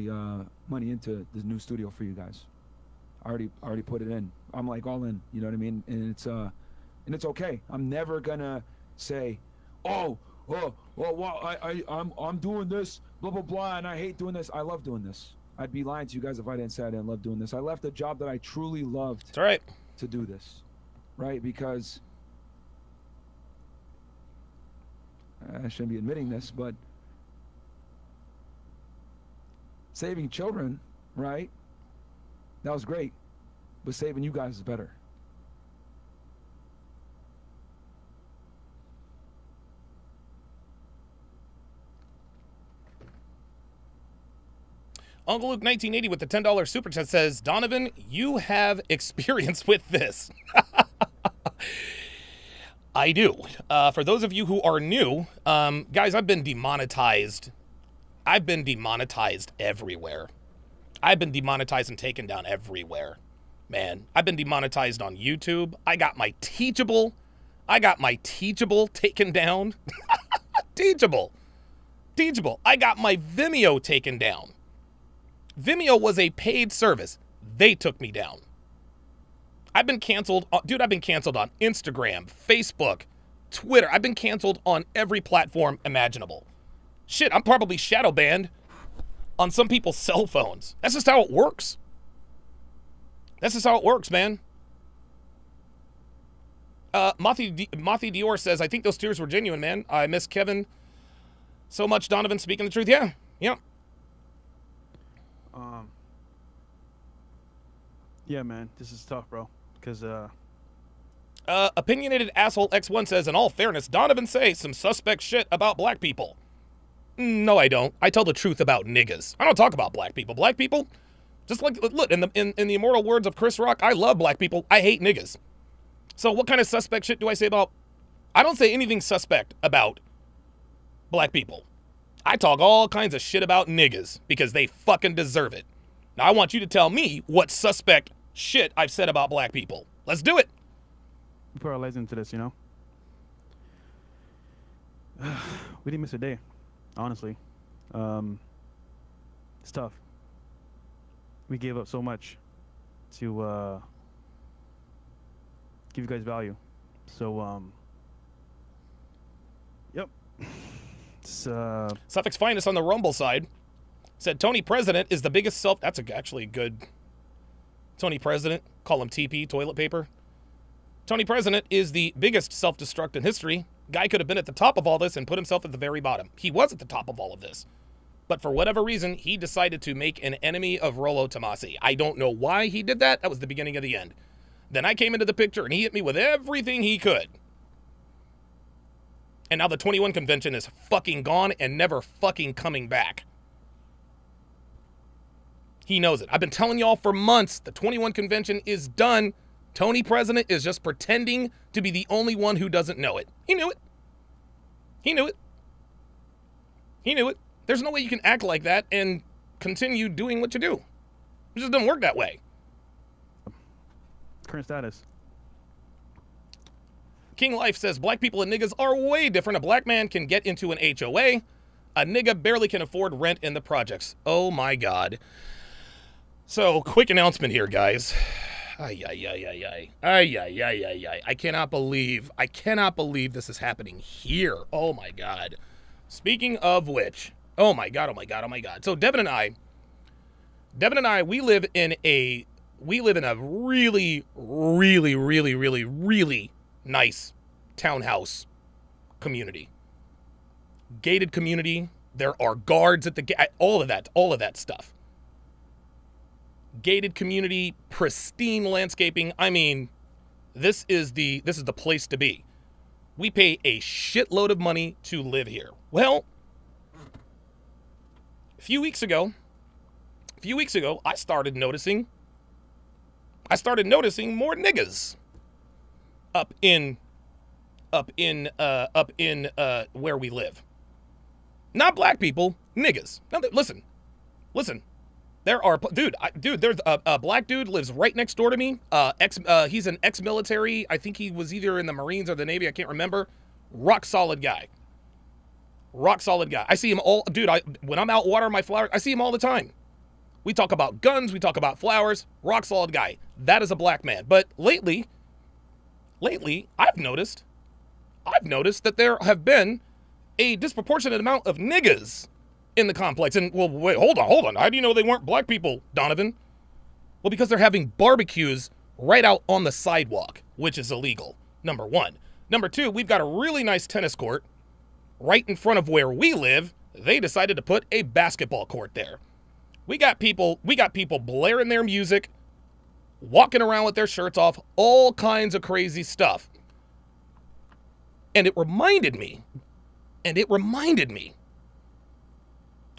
money into this new studio for you guys. I already put it in. I'm like all in. You know what I mean? And it's okay. I'm never gonna say, well, I'm doing this, blah blah blah, and I hate doing this. I love doing this. I'd be lying to you guys if I didn't say I didn't love doing this. I left a job that I truly loved. That's right. To do this, right? Because I shouldn't be admitting this, but saving children, right? That was great, but saving you guys is better. Uncle Luke 1980 with the $10 super chat says, Donovan, you have experience with this. I do. For those of you who are new, guys, I've been demonetized. I've been demonetized everywhere. I've been demonetized and taken down everywhere. Man, I've been demonetized on YouTube. I got my Teachable taken down. Teachable. I got my Vimeo taken down. Vimeo was a paid service. They took me down. I've been canceled. Dude, I've been canceled on Instagram, Facebook, Twitter. I've been canceled on every platform imaginable. Shit, I'm probably shadow banned on some people's cell phones. That's just how it works. That's just how it works, man. Mothi Dior says, I think those tears were genuine, man. I miss Kevin so much. Donovan speaking the truth. Yeah. Yeah, man, this is tough, bro. Because Opinionated Asshole X1 says, in all fairness, Donovan say some suspect shit about black people. No, I don't. I tell the truth about niggas. I don't talk about black people. Black people, just like, look, in the immortal words of Chris Rock, I love black people. I hate niggas. So what kind of suspect shit do I say about? I don't say anything suspect about black people. I talk all kinds of shit about niggas because they fucking deserve it. Now I want you to tell me what suspect shit I've said about black people. Let's do it. We put our lives into this, We didn't miss a day, honestly. It's tough. We gave up so much to give you guys value. So, yep. Suffix Finest on the Rumble side said Tony President is the biggest self. That's actually good. Tony President, call him TP, toilet paper. Tony President is the biggest self-destruct in history. Guy could have been at the top of all this and put himself at the very bottom. He was at the top of all of this. But for whatever reason, he decided to make an enemy of Rollo Tomasi. I don't know why he did that. That was the beginning of the end. Then I came into the picture and he hit me with everything he could. And now the 21 convention is fucking gone and never fucking coming back. He knows it. I've been telling y'all for months, the 21 convention is done. Tony President is just pretending to be the only one who doesn't know it. He knew it. He knew it. He knew it. There's no way you can act like that and continue doing what you do. It just doesn't work that way. Current status. King Life says, black people and niggas are way different. A black man can get into an HOA. A nigga barely can afford rent in the projects. Oh my God. So, quick announcement here, guys. I cannot believe this is happening here. Oh my God. Speaking of which, oh my God. So Devin and I, we live in a really nice townhouse community. Gated community. There are guards at the gate. All of that stuff. Gated community, pristine landscaping. I mean, this is the place to be. We pay a shitload of money to live here. Well, a few weeks ago, I started noticing more niggas up in where we live. Not black people, niggas. Now, listen. There are, there's a black dude lives right next door to me. He's an ex-military. I think he was either in the Marines or the Navy. I can't remember. Rock solid guy. I see him all, dude. When I'm out watering my flowers, I see him all the time. We talk about guns. We talk about flowers. Rock solid guy. That is a black man. But lately, I've noticed that there have been a disproportionate amount of niggas in the complex. And, well, wait, hold on. How do you know they weren't black people, Donovan? Well, because they're having barbecues right out on the sidewalk, which is illegal, number one. Number two, we've got a really nice tennis court right in front of where we live. They decided to put a basketball court there. We got people blaring their music, walking around with their shirts off, all kinds of crazy stuff. And it reminded me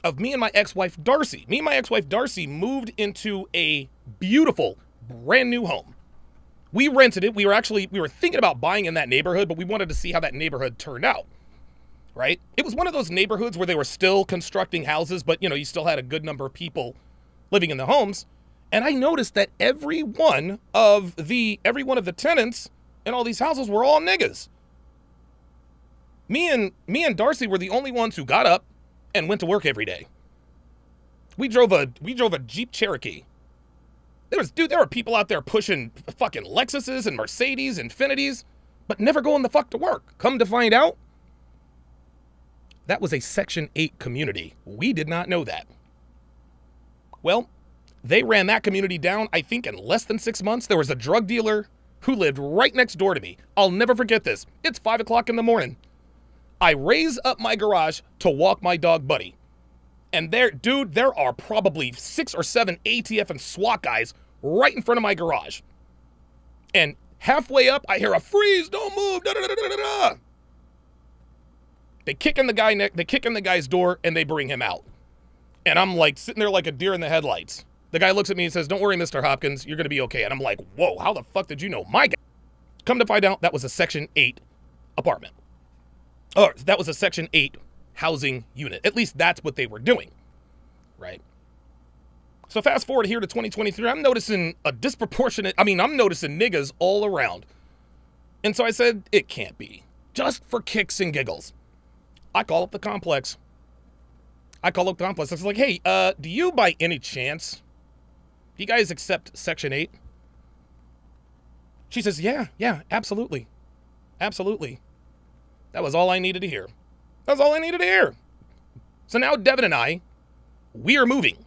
of me and my ex-wife, Darcy. Me and my ex-wife, Darcy, moved into a beautiful, brand new home. We rented it. We were thinking about buying in that neighborhood, but we wanted to see how that neighborhood turned out, right? It was one of those neighborhoods where they were still constructing houses, but, you still had a good number of people living in the homes. And I noticed that every one of the tenants in all these houses were all niggas. Me and Darcy were the only ones who got up and went to work every day. We drove a Jeep Cherokee. There were people out there pushing fucking Lexuses and Mercedes, Infinities, but never going the fuck to work. Come to find out, that was a Section 8 community. We did not know that. Well, they ran that community down, I think, in less than 6 months. There was a drug dealer who lived right next door to me. I'll never forget this. It's 5 o'clock in the morning. I raise up my garage to walk my dog Buddy. And there are probably 6 or 7 ATF and SWAT guys right in front of my garage. And halfway up, I hear a freeze, don't move, da da da da da da. They kick in the guy's door and they bring him out. And I'm like sitting there like a deer in the headlights. The guy looks at me and says, "Don't worry, Mr. Hopkins, you're gonna be okay." And I'm like, whoa, how the fuck did you know my guy? Come to find out, that was a Section 8 apartment. Or that was a Section 8 housing unit. At least that's what they were doing, right? So fast forward here to 2023, I'm noticing I'm noticing niggas all around. And so I said, it can't be. Just for kicks and giggles. I call up the complex. I was like, hey, do you by any chance, do you guys accept Section 8? She says, yeah, absolutely. Absolutely. That was all I needed to hear. So now Devin and I, we are moving.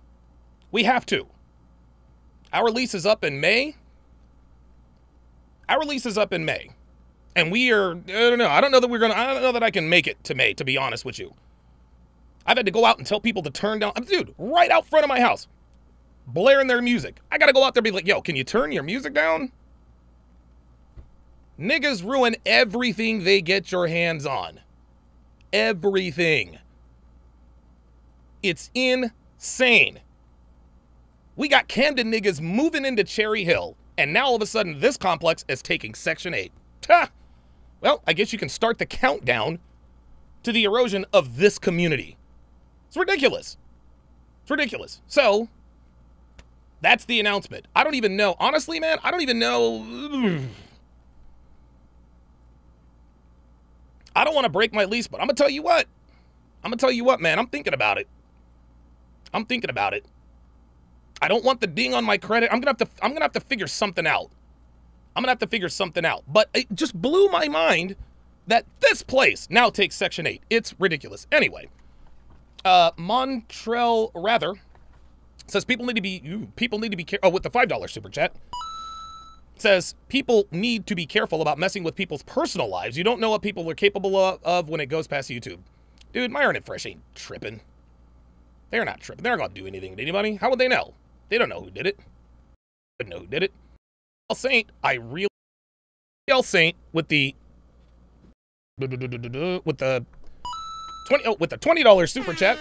We have to. Our lease is up in May. And we are, I don't know. I don't know that I can make it to May, to be honest with you. I've had to go out and tell people to turn down, dude, right out front of my house, blaring their music. I got to go out there and be like, yo, can you turn your music down? Niggas ruin everything they get your hands on. Everything. It's insane. We got Camden niggas moving into Cherry Hill, and now all of a sudden this complex is taking Section 8. Ha! Well, I guess you can start the countdown to the erosion of this community. It's ridiculous. It's ridiculous. So, that's the announcement. I don't even know. Honestly, man, I don't even know. I don't want to break my lease, but I'm going to tell you what. I'm going to tell you what, man. I'm thinking about it. I'm thinking about it. I don't want the ding on my credit. I'm going to have to figure something out. I'm going to have to figure something out. But it just blew my mind that this place now takes Section 8. It's ridiculous. Anyway, Montrell Rather says people need to be careful. Oh, with the $5 super chat. Says people need to be careful about messing with people's personal lives. You don't know what people are capable of when it goes past YouTube. Dude, Myron and Fresh ain't tripping. They're not tripping. They're not going to do anything to anybody. How would they know? They don't know who did it. They don't know who did it. Saint, I really Saint with the $20 super chat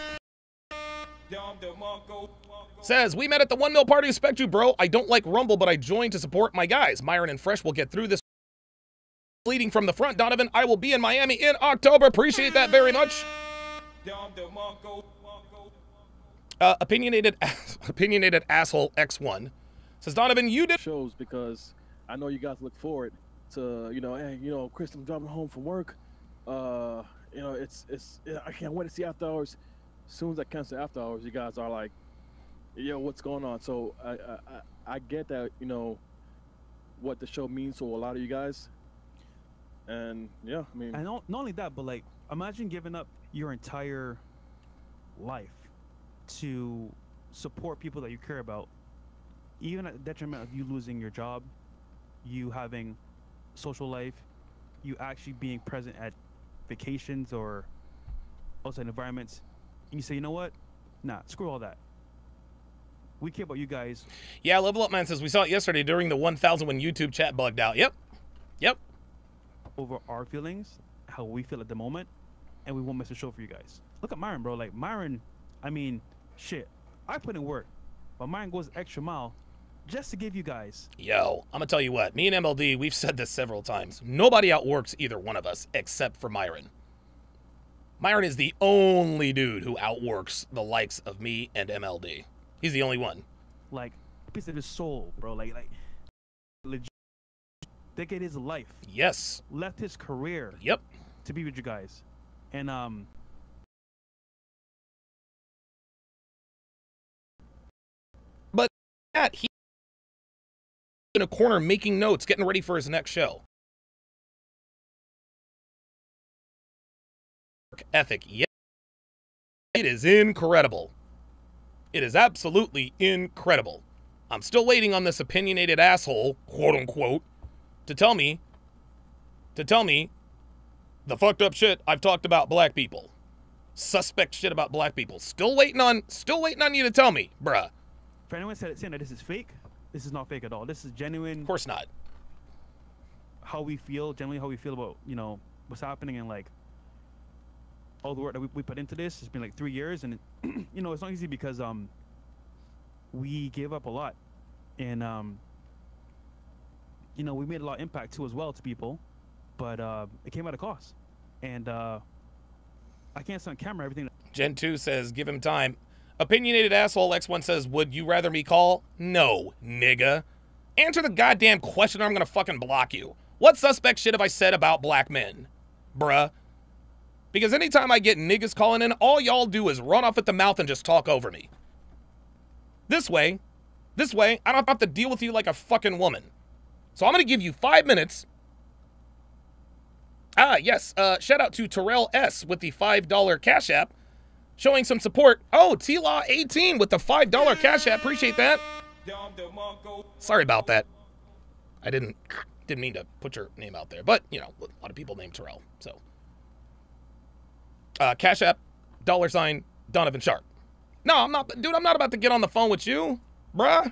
says we met at the 1 mil party. Respect you, bro. I don't like Rumble, but I joined to support my guys. Myron and Fresh will get through this. Leading from the front, Donovan. I will be in Miami in October. Appreciate that very much. Opinionated asshole X1 says Donovan, you did shows because I know you guys look forward to, hey, Chris, I'm driving home from work. I can't wait to see After Hours. As soon as I cancel After Hours, you guys are like, yo, what's going on? So I get that, what the show means to a lot of you guys. And yeah, I mean, and not only that, but like, imagine giving up your entire life to support people that you care about, even at the detriment of you losing your job, you having social life, you actually being present at vacations or outside environments, and you say, you know what? Nah, screw all that. We care about you guys. Yeah, Level Up Man says we saw it yesterday during the 1000 when YouTube chat bugged out. Yep. Over our feelings, how we feel at the moment, and we won't miss a show for you guys. Look at Myron, bro. Like, Myron, I mean, shit. I put in work, but Myron goes the extra mile just to give you guys. Yo, I'm gonna tell you what. Me and MLD, we've said this several times. Nobody outworks either one of us except for Myron. Myron is the only dude who outworks the likes of me and MLD. He's the only one. Like, a piece of his soul, bro. Like, legit. Dedicated his life. Yes. Left his career. Yep. To be with you guys. And, but he in a corner making notes, getting ready for his next show. Ethic, yeah, it is incredible. It is absolutely incredible. I'm still waiting on this opinionated asshole, quote unquote, to tell me the fucked up shit I've talked about black people, suspect shit about black people. Still waiting on you to tell me, bruh. For anyone saying that this is fake, this is not fake at all. This is genuine. Of course not. Generally how we feel about, what's happening, and like all the work that we put into this. It's been like 3 years, and it's not easy because we gave up a lot, and we made a lot of impact too as well to people, but it came at a cost, and I can't say on camera everything. Gen 2 says give him time. Opinionated asshole X1 says, would you rather me call? No, nigga. Answer the goddamn question or I'm gonna fucking block you. What suspect shit have I said about black men? Bruh. Because anytime I get niggas calling in, all y'all do is run off at the mouth and just talk over me. This way, I don't have to deal with you like a fucking woman. So I'm gonna give you 5 minutes. Yes, shout out to Terrell S with the $5 Cash App. Showing some support. Oh, T-Law 18 with the $5 Cash App. Appreciate that. Sorry about that. I didn't mean to put your name out there, but a lot of people named Terrell. So, Cash App, $, Donovan Sharpe. No, I'm not, dude. I'm not about to get on the phone with you, bruh.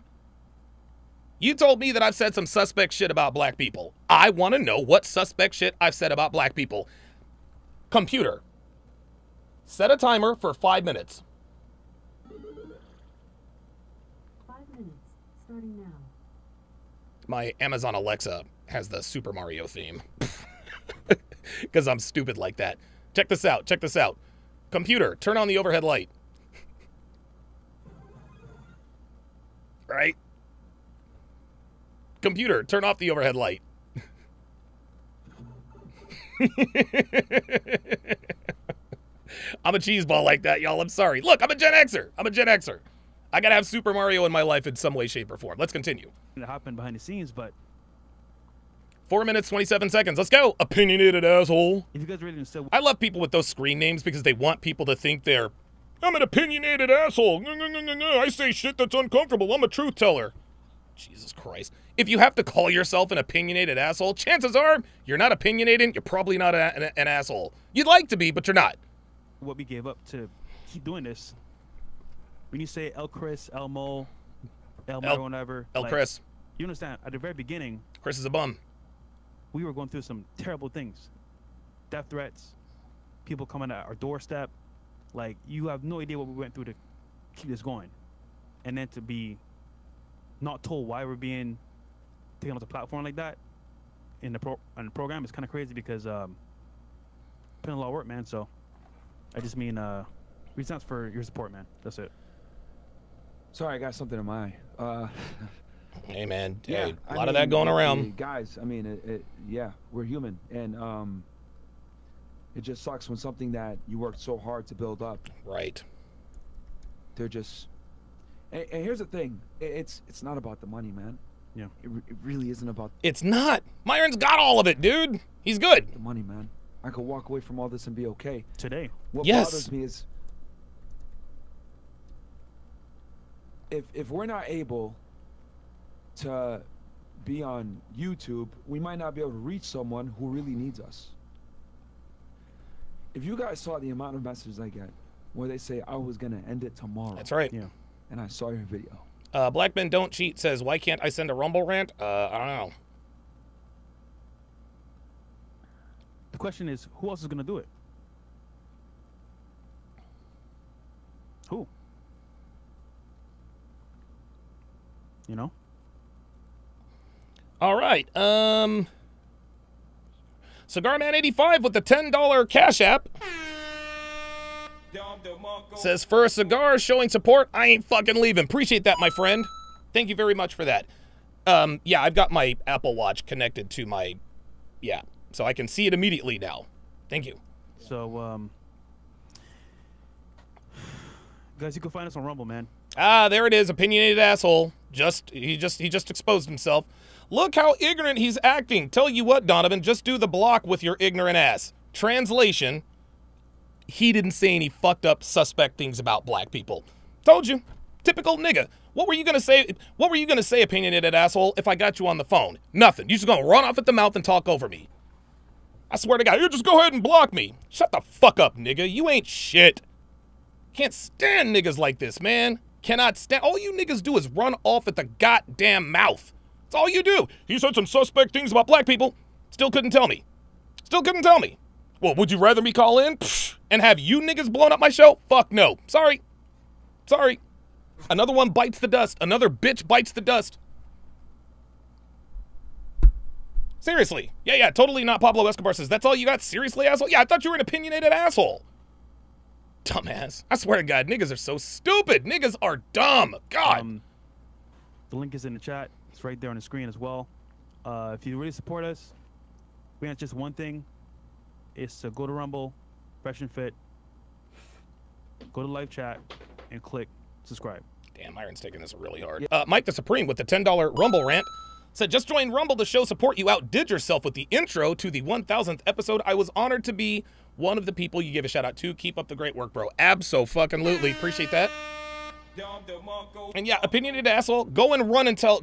You told me that I've said some suspect shit about black people. I want to know what suspect shit I've said about black people. Computer. Set a timer for 5 minutes. 5 minutes, starting now. My Amazon Alexa has the Super Mario theme. Because I'm stupid like that. Check this out. Check this out. Computer, turn on the overhead light. Right? Computer, turn off the overhead light. I'm a cheeseball like that, y'all. I'm sorry. Look, I'm a Gen Xer. I'm a Gen Xer. I gotta have Super Mario in my life in some way, shape, or form. Let's continue. It happened behind the scenes, but 4 minutes, 27 seconds. Let's go. Opinionated asshole. if you guys really understood, I love people with those screen names because they want people to think they're, I'm an opinionated asshole. I say shit that's uncomfortable. I'm a truth teller. Jesus Christ. If you have to call yourself an opinionated asshole, chances are you're not opinionated. You're probably not an asshole. You'd like to be, but you're not. what we gave up to keep doing this. When you say El Chris, El Mo, El Mo, whatever. El Chris. You understand, at the very beginning, Chris is a bum. we were going through some terrible things. Death threats, people coming at our doorstep. Like, you have no idea what we went through to keep this going. And then to be not told why we're being taken off the platform like that in the program is kind of crazy because put in a lot of work, man. So I just mean thanks for your support, man. That's it. Sorry, I got something in my eye. Hey, man. Yeah, Hey, a lot of that going around. Guys, I mean, yeah, we're human. And it just sucks when something that you worked so hard to build up. Right. They're just... And here's the thing. It's not about the money, man. Yeah. It really isn't about It's not. Myron's got all of it, dude. He's good. the money, man. I could walk away from all this and be okay. Today. What Yes. bothers me is if we're not able to be on YouTube, we might not be able to reach someone who really needs us. If you guys saw the amount of messages I get where they say I was gonna end it tomorrow, That's right. Yeah. and I saw your video. Black Men Don't Cheat says, why can't I send a Rumble rant? I don't know. The question is, who else is going to do it? Who? You know? All right. Cigarman85 with the $10 Cash App says, for a cigar showing support, I ain't fucking leaving. Appreciate that, my friend. Thank you very much for that. Yeah, I've got my Apple Watch connected to my, so I can see it immediately now. Thank you. So, guys, you can find us on Rumble, man. Ah, there it is. Opinionated asshole. He just exposed himself. Look how ignorant he's acting. Tell you what, Donovan, just do the block with your ignorant ass. Translation, he didn't say any fucked up suspect things about black people. Told you. Typical nigga. What were you gonna say? What were you gonna say, opinionated asshole, if I got you on the phone? Nothing. You just gonna run off at the mouth and talk over me. I swear to God, you just go ahead and block me. Shut the fuck up, nigga. You ain't shit. Can't stand niggas like this, man. Cannot stand. All you niggas do is run off at the goddamn mouth. That's all you do. He said some suspect things about black people. Still couldn't tell me. Still couldn't tell me. Well, would you rather me call in and have you niggas blown up my show? Fuck no. Sorry. Sorry. Another one bites the dust. Another bitch bites the dust. Seriously. Yeah, totally not. Pablo Escobar says, that's all you got? Seriously, asshole? Yeah, I thought you were an opinionated asshole. Dumbass. I swear to God, niggas are so stupid. Niggas are dumb. God. The link is in the chat. It's right there on the screen as well. If you really support us, we have just one thing. It's to go to Rumble, Fresh and Fit, go to live chat, and click subscribe. Damn, Myron's taking this really hard. Mike the Supreme with the $10 Rumble rant said, just joined Rumble to show support. You outdid yourself with the intro to the 1000th episode. I was honored to be one of the people you give a shout out to. Keep up the great work, bro. Abso-fucking-lutely. Appreciate that. And yeah, opinionated asshole, go and run and tell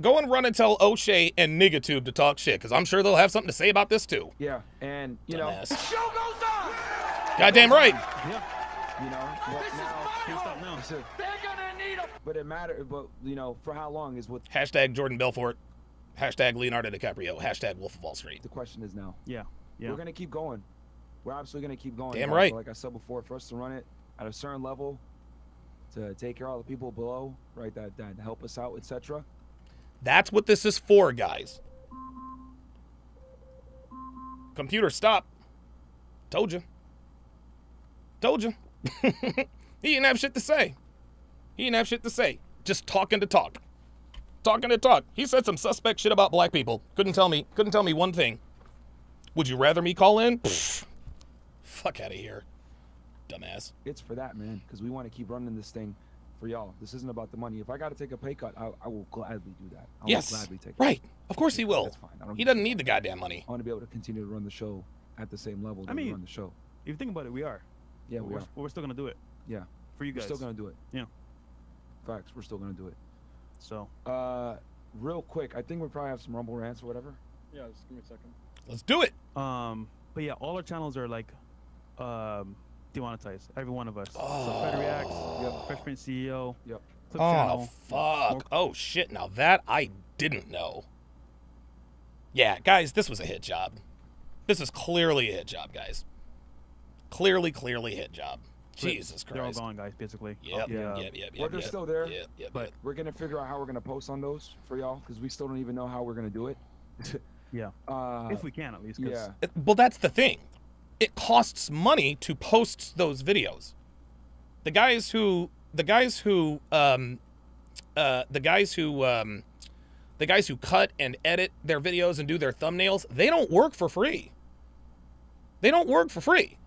O'Shea and Nigatube to talk shit, because I'm sure they'll have something to say about this too. Yeah, and you know, Dumbass. the show goes on. Goddamn right. Yeah. You know, Can't stop now. they're gonna need a. But it matters. But you know, for how long is what Hashtag Jordan Belfort. Hashtag Leonardo DiCaprio. Hashtag Wolf of Wall Street. the question is now. Yeah. We're gonna keep going. We're absolutely gonna keep going. Damn guys. right. But like I said before, for us to run it at a certain level, to take care of all the people below, right? That help us out, etc. That's what this is for, guys. Computer, stop. Told you. Told you. He didn't have shit to say. He didn't have shit to say. Just talking to talk. Talking to talk. He said some suspect shit about black people. Couldn't tell me one thing. Would you rather me call in? Pfft. Fuck out of here. Dumbass. It's for that, man, because we want to keep running this thing for y'all. This isn't about the money. If I got to take a pay cut, I will gladly do that. I will gladly take it. Right. Of course he will. That's fine. He doesn't need the goddamn money. I want to be able to continue to run the show at the same level that we run the show. If you think about it, we are. Yeah, we are. We're still gonna do it. Yeah. For you guys. We're still gonna do it. Yeah. Facts. We're still gonna do it. So. Real quick, I think we probably have some Rumble rants or whatever. Yeah, just give me a second. Let's do it. But yeah, all our channels are like, demonetized. Every one of us. Oh. So Fed Reacts. Yep. Fresh Prince CEO. Yep. Clip Oh, channel, fuck. Oh, shit. Now that I didn't know. Yeah, guys, this was a hit job. This is clearly a hit job, guys. Clearly a hit job. Jesus Christ. They're all gone, guys, basically. Yep. They're still there. But we're going to figure out how we're going to post on those for y'all, because we still don't even know how we're going to do it. Yeah. If we can, at least. Yeah. Well, that's the thing. It costs money to post those videos. The guys who cut and edit their videos and do their thumbnails, they don't work for free. They don't work for free.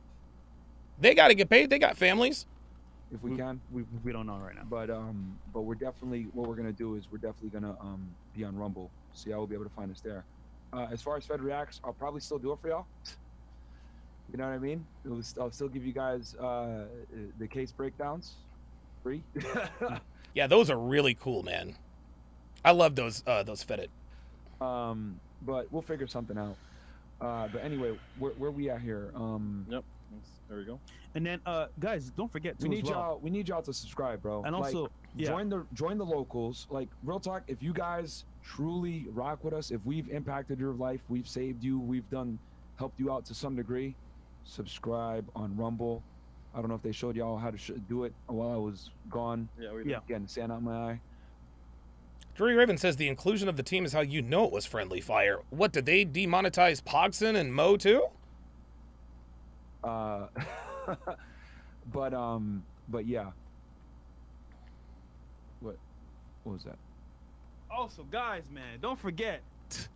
They got to get paid. They got families. If we can, we don't know right now. But we're definitely, what we're gonna do is we're definitely gonna be on Rumble, so y'all will be able to find us there. As far as Fed Reacts, I'll probably still do it for y'all. You know what I mean? I'll still give you guys the case breakdowns free. Yeah, those are really cool, man. I love those Fed. But we'll figure something out. But anyway, where we at here? Yep. There we go. And then, guys, don't forget to. We need y'all to subscribe, bro. And also, join the locals. Like, real talk. If you guys truly rock with us, if we've impacted your life, we've saved you, we've helped you out to some degree, subscribe on Rumble. I don't know if they showed y'all how to do it while I was gone. Yeah, we did. Getting sand out my eye. Drury Raven says the inclusion of the team is how you know it was friendly fire. What, did they demonetize Pogson and Mo too? But yeah. What was that? Also, guys, man, don't forget,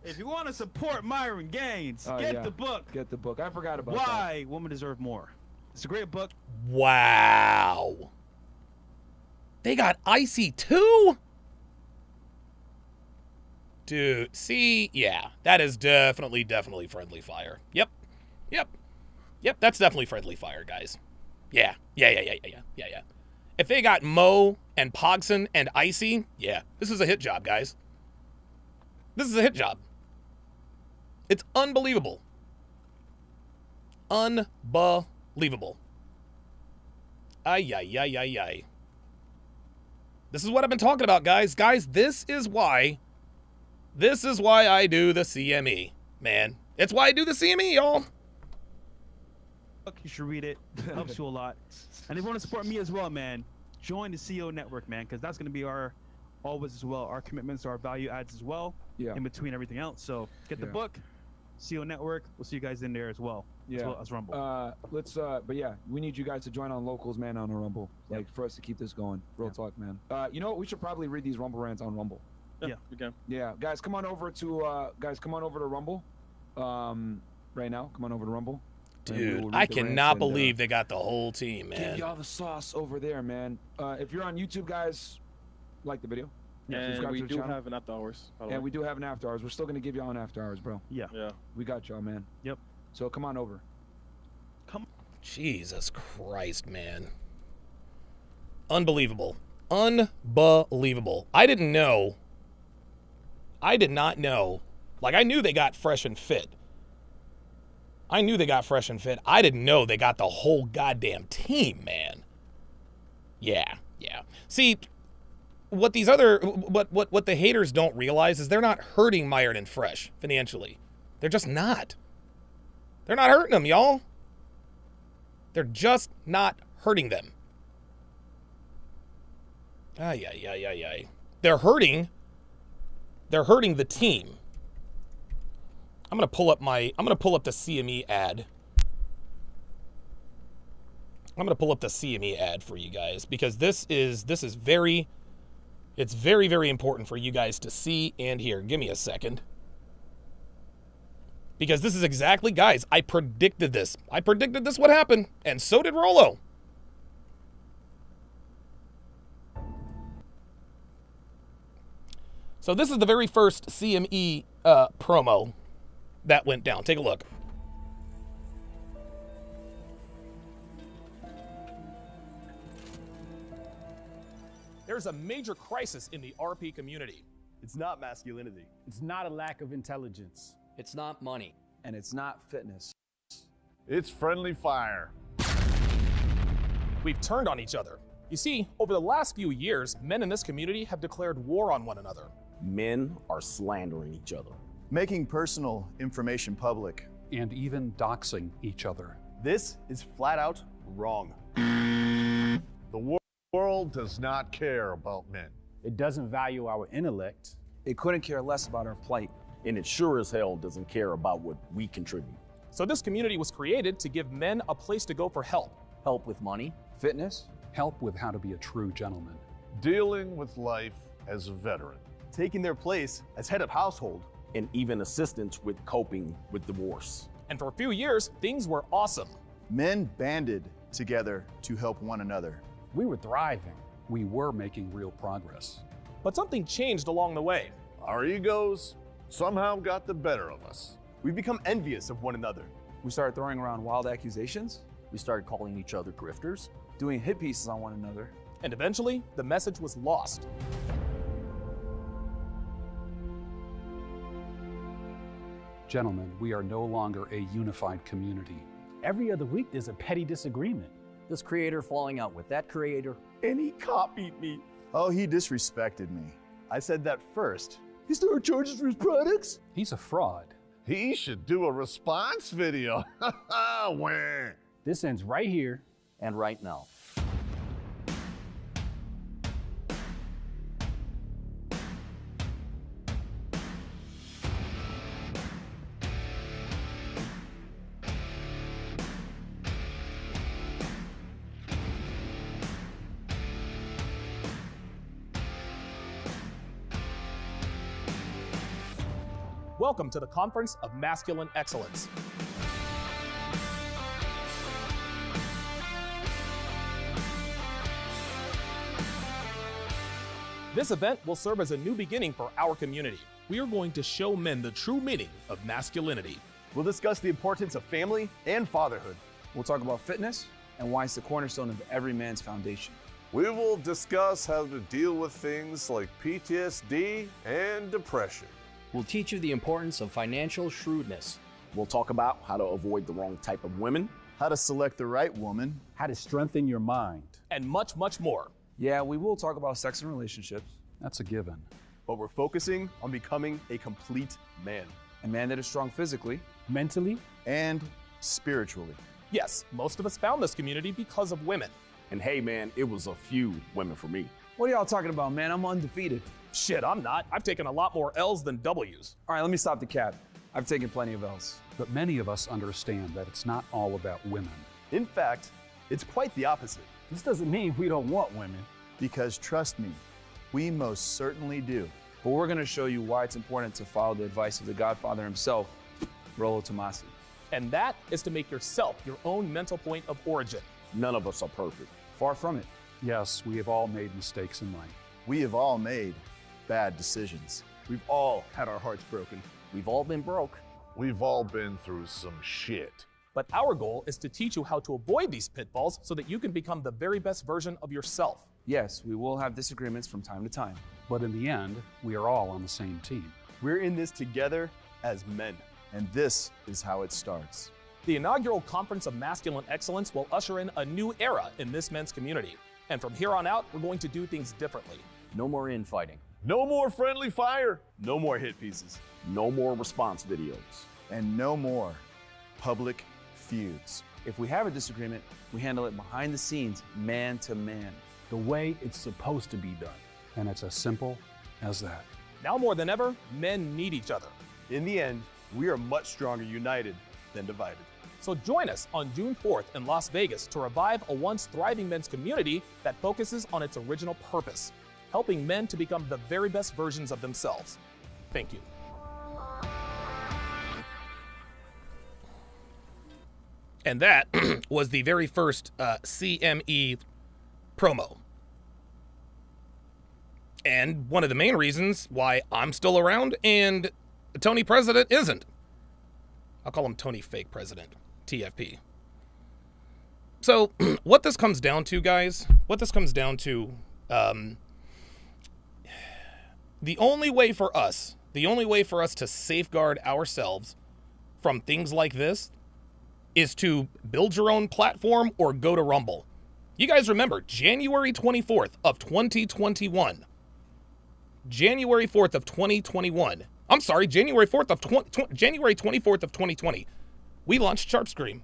if you want to support Myron Gaines, get the book. Get the book. I forgot about Why Women Deserve More. It's a great book. Wow. They got Icy too? Dude, see, yeah, that is definitely friendly fire. Yep, that's definitely friendly fire, guys. Yeah. If they got Mo and Pogson and Icy, yeah, this is a hit job, guys. This is a hit job. It's unbelievable. Unbelievable. Ay. This is what I've been talking about, guys. Guys, this is why I do the CME, man. It's why I do the CME, y'all. You should read it. It helps you a lot. And if you want to support me as well, man, join the CEO Network, man, because that's going to be our always as well. Our commitments, our value adds as well. Yeah. In between everything else. So get the book, CEO Network. We'll see you guys in there as well. Yeah. As well as Rumble. But yeah, we need you guys to join on locals, man, on a Rumble. Like for us to keep this going. Real talk, man. You know what? We should probably read these Rumble rants on Rumble. Yeah, we can. Yeah, guys, come on over to Rumble. Right now, come on over to Rumble. Dude, I cannot believe they got the whole team, man. Give y'all the sauce over there, man. If you're on YouTube, guys, like the video. And we do have an after hours. And we do have an after hours. We're still gonna give y'all an after hours, bro. Yeah. We got y'all, man. Yep. So come on over. Jesus Christ, man. Unbelievable. Unbelievable. I did not know. Like, I knew they got fresh and fit. I didn't know they got the whole goddamn team, man. Yeah. See, what the haters don't realize is they're not hurting Myron and Fresh financially. They're just not. They're not hurting them, y'all. They're just not hurting them. They're hurting the team. I'm gonna pull up the CME ad. I'm gonna pull up the CME ad for you guys because this is very important for you guys to see and hear. Give me a second. Because this is exactly, guys, I predicted this. I predicted this would happen, and so did Rolo. So this is the very first CME promo that went down. Take a look. There's a major crisis in the RP community. It's not masculinity. It's not a lack of intelligence. It's not money. And it's not fitness. It's friendly fire. We've turned on each other. You see, over the last few years, men in this community have declared war on one another. Men are slandering each other, making personal information public, and even doxing each other. This is flat out wrong. The world does not care about men. It doesn't value our intellect. It couldn't care less about our plight. And it sure as hell doesn't care about what we contribute. So this community was created to give men a place to go for help. Help with money. Fitness. Help with how to be a true gentleman. Dealing with life as a veteran. Taking their place as head of household. And even assistance with coping with divorce. And for a few years, things were awesome. Men banded together to help one another. We were thriving. We were making real progress. But something changed along the way. Our egos somehow got the better of us. We've become envious of one another. We started throwing around wild accusations. We started calling each other grifters. Doing hit pieces on one another. And eventually, the message was lost. Gentlemen, we are no longer a unified community. Every other week, there's a petty disagreement. This creator falling out with that creator. And he copied me. Oh, he disrespected me. I said that first. He started charges for his products? He's a fraud. He should do a response video. Wah. This ends right here. And right now. Welcome to the Conference of Masculine Excellence. This event will serve as a new beginning for our community. We are going to show men the true meaning of masculinity. We'll discuss the importance of family and fatherhood. We'll talk about fitness and why it's the cornerstone of every man's foundation. We will discuss how to deal with things like PTSD and depression. We'll teach you the importance of financial shrewdness. We'll talk about how to avoid the wrong type of women, how to select the right woman, how to strengthen your mind, and much, much more. Yeah, we will talk about sex and relationships. That's a given. But we're focusing on becoming a complete man. A man that is strong physically, mentally, and spiritually. Yes, most of us found this community because of women. And hey, man, it was a few women for me. What are y'all talking about, man? I'm undefeated. Shit, I'm not. I've taken a lot more L's than W's. All right, let me stop the cap. I've taken plenty of L's. But many of us understand that it's not all about women. In fact, it's quite the opposite. This doesn't mean we don't want women. Because trust me, we most certainly do. But we're going to show you why it's important to follow the advice of the Godfather himself, Rollo Tomasi. And that is to make yourself your own mental point of origin. None of us are perfect. Far from it. Yes, we have all made mistakes in life. We have all made bad decisions. We've all had our hearts broken. We've all been broke. We've all been through some shit. But our goal is to teach you how to avoid these pitfalls so that you can become the very best version of yourself. Yes, we will have disagreements from time to time. But in the end, we are all on the same team. We're in this together as men. And this is how it starts. The inaugural Conference of Masculine Excellence will usher in a new era in this men's community. And from here on out, we're going to do things differently. No more infighting. No more friendly fire. No more hit pieces. No more response videos. And no more public feuds. If we have a disagreement, we handle it behind the scenes, man to man. the way it's supposed to be done. And it's as simple as that. Now more than ever, men need each other. In the end, we are much stronger united than divided. So join us on June 4th in Las Vegas to revive a once thriving men's community that focuses on its original purpose, helping men to become the very best versions of themselves. Thank you. And that was the very first CME promo. And one of the main reasons why I'm still around and Tony President isn't. I'll call him Tony Fake President, TFP. So what this comes down to, guys, the only way for us to safeguard ourselves from things like this is to build your own platform or go to Rumble. You guys remember January 24th of 2021. January 4th of 2021. I'm sorry, January 24th of 2020. We launched SharpStream.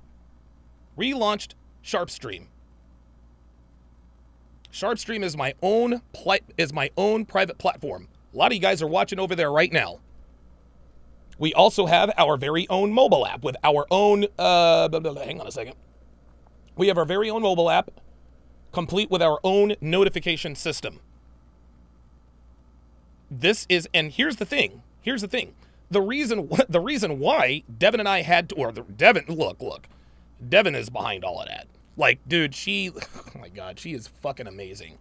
Relaunched SharpStream. SharpStream is my own private platform. A lot of you guys are watching over there right now. We also have our very own mobile app with our own, hang on a second. We have our very own mobile app, complete with our own notification system. This is, and here's the thing. The reason why Devin and I had to, Devin is behind all of that. Like, dude, oh my God, she is fucking amazing.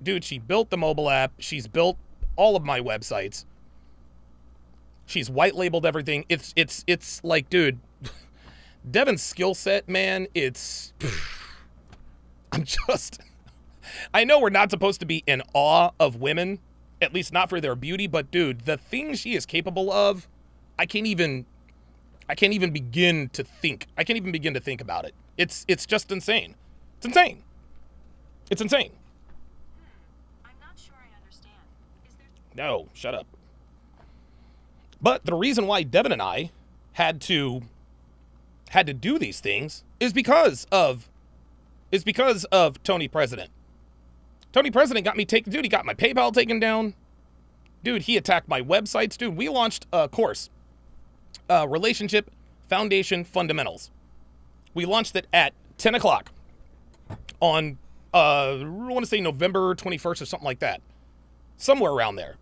Dude, she built the mobile app. She's built all of my websites. She's white labeled everything. It's like, dude, Devin's skill set, man, I know we're not supposed to be in awe of women, at least not for their beauty, but dude, the things she is capable of, I can't even begin to think. I can't even begin to think about it. It's just insane. It's insane. I'm not sure I understand. No, shut up. But the reason why Devin and I had to do these things is because of Tony President. Tony President got me he got my PayPal taken down. Dude, he attacked my websites. Dude, we launched a course, Relationship Foundation Fundamentals. We launched it at 10 o'clock on, I want to say November 21st or something like that. Somewhere around there.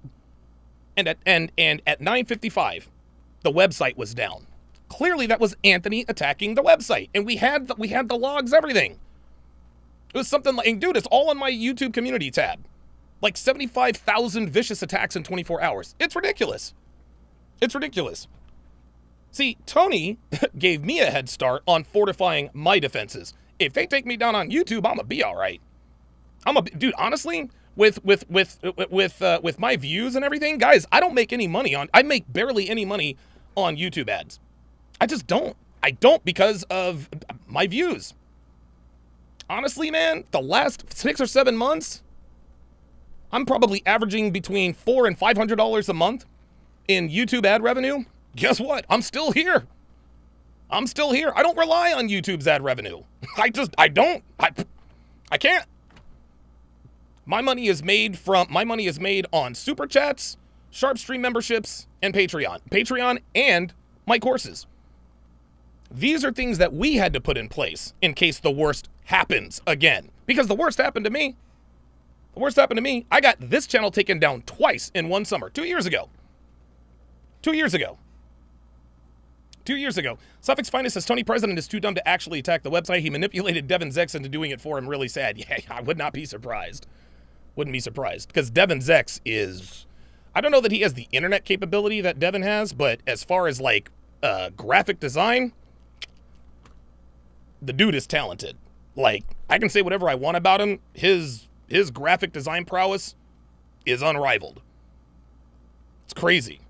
And at 9:55, the website was down. Clearly, that was Anthony attacking the website, and we had the logs, everything. It was something like, dude, it's all on my YouTube community tab. Like 75,000 vicious attacks in 24 hours. It's ridiculous. See, Tony gave me a head start on fortifying my defenses. If they take me down on YouTube, I'm gonna be all right. Dude, honestly, with my views and everything, guys, I make barely any money on YouTube ads. I just don't. I don't because of my views. Honestly, man, the last 6 or 7 months, I'm probably averaging between $400 and $500 a month in YouTube ad revenue. Guess what? I'm still here. I don't rely on YouTube's ad revenue. I can't. My money is made on Super Chats, SharpStream memberships, and Patreon. Patreon and my courses. These are things that we had to put in place in case the worst happens again. Because the worst happened to me. I got this channel taken down twice in one summer. 2 years ago. 2 years ago. Suffix Finest says Tony President is too dumb to actually attack the website. He manipulated Devin Zex into doing it for him. Really sad. Yeah, I would not be surprised. Wouldn't be surprised. Because Devin Zex is... I don't know that he has the internet capability that Devin has, but as far as like graphic design, the dude is talented. Like, I can say whatever I want about him. His graphic design prowess is unrivaled. It's crazy.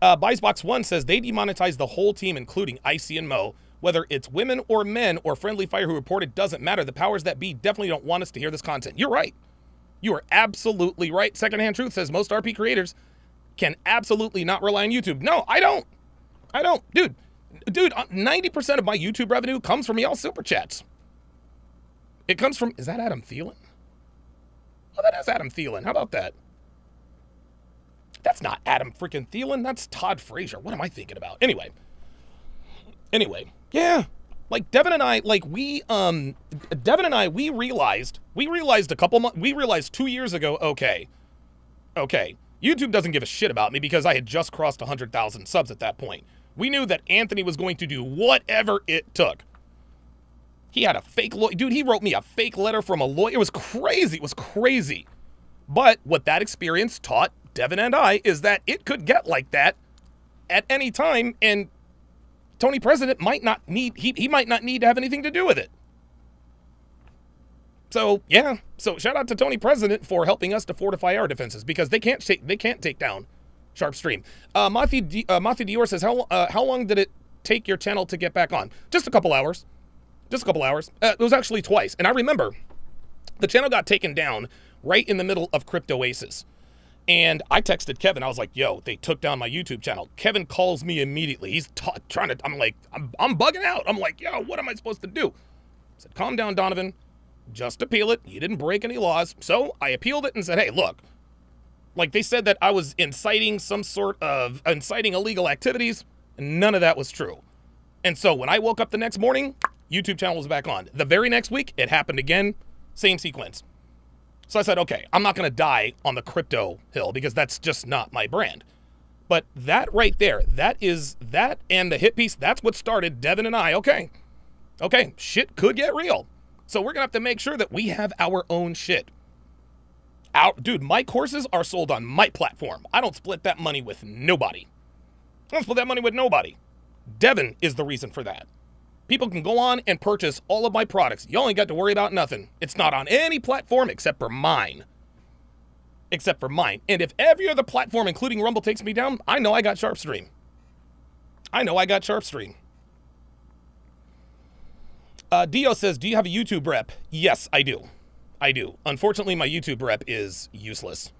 Bicebox1 says they demonetized the whole team, including Icy and Mo. Whether it's women or men or Friendly Fire who reported doesn't matter. The powers that be definitely don't want us to hear this content. You're right. You are absolutely right. Secondhand Truth says most RP creators can absolutely not rely on YouTube. No, I don't. Dude, 90% of my YouTube revenue comes from y'all super chats. It comes from, is that Adam Thielen? Oh, that is Adam Thielen. How about that? That's not Adam freaking Thielen. That's Todd Frazier. What am I thinking about? Anyway, yeah. Like Devin and I, we realized we realized 2 years ago, okay, YouTube doesn't give a shit about me because I had just crossed 100,000 subs at that point. We knew that Anthony was going to do whatever it took. He had a fake lawyer. Dude, he wrote me a fake letter from a lawyer. It was crazy. It was crazy. But what that experience taught Devin and I is that it could get like that at any time, and Tony President might not need, he might not need to have anything to do with it. So, yeah. So, shout out to Tony President for helping us to fortify our defenses because they can't take down Sharpe Stream. Matthew Dior says, how long did it take your channel to get back on? Just a couple hours. Just a couple hours. It was actually twice. And I remember the channel got taken down right in the middle of Crypto Aces. And I texted Kevin. I was like, yo, they took down my YouTube channel. Kevin calls me immediately. He's trying to, I'm like, I'm bugging out. I'm like, yo, what am I supposed to do? I said, calm down, Donovan. Just appeal it. You didn't break any laws. So I appealed it and said, hey, look, like they said that I was inciting illegal activities. And none of that was true. And so when I woke up the next morning, YouTube channel was back on. The very next week, it happened again. Same sequence. So I said, okay, I'm not going to die on the crypto hill because that's just not my brand. But that right there, that and the hit piece, that's what started Devin and I. Okay, shit could get real. So we're going to have to make sure that we have our own shit. Dude, my courses are sold on my platform. I don't split that money with nobody. Devin is the reason for that. People can go on and purchase all of my products. You only got to worry about nothing. It's not on any platform except for mine. And if every other platform, including Rumble, takes me down, I know I got Sharpe Stream. Dio says, do you have a YouTube rep? Yes, I do. Unfortunately, my YouTube rep is useless.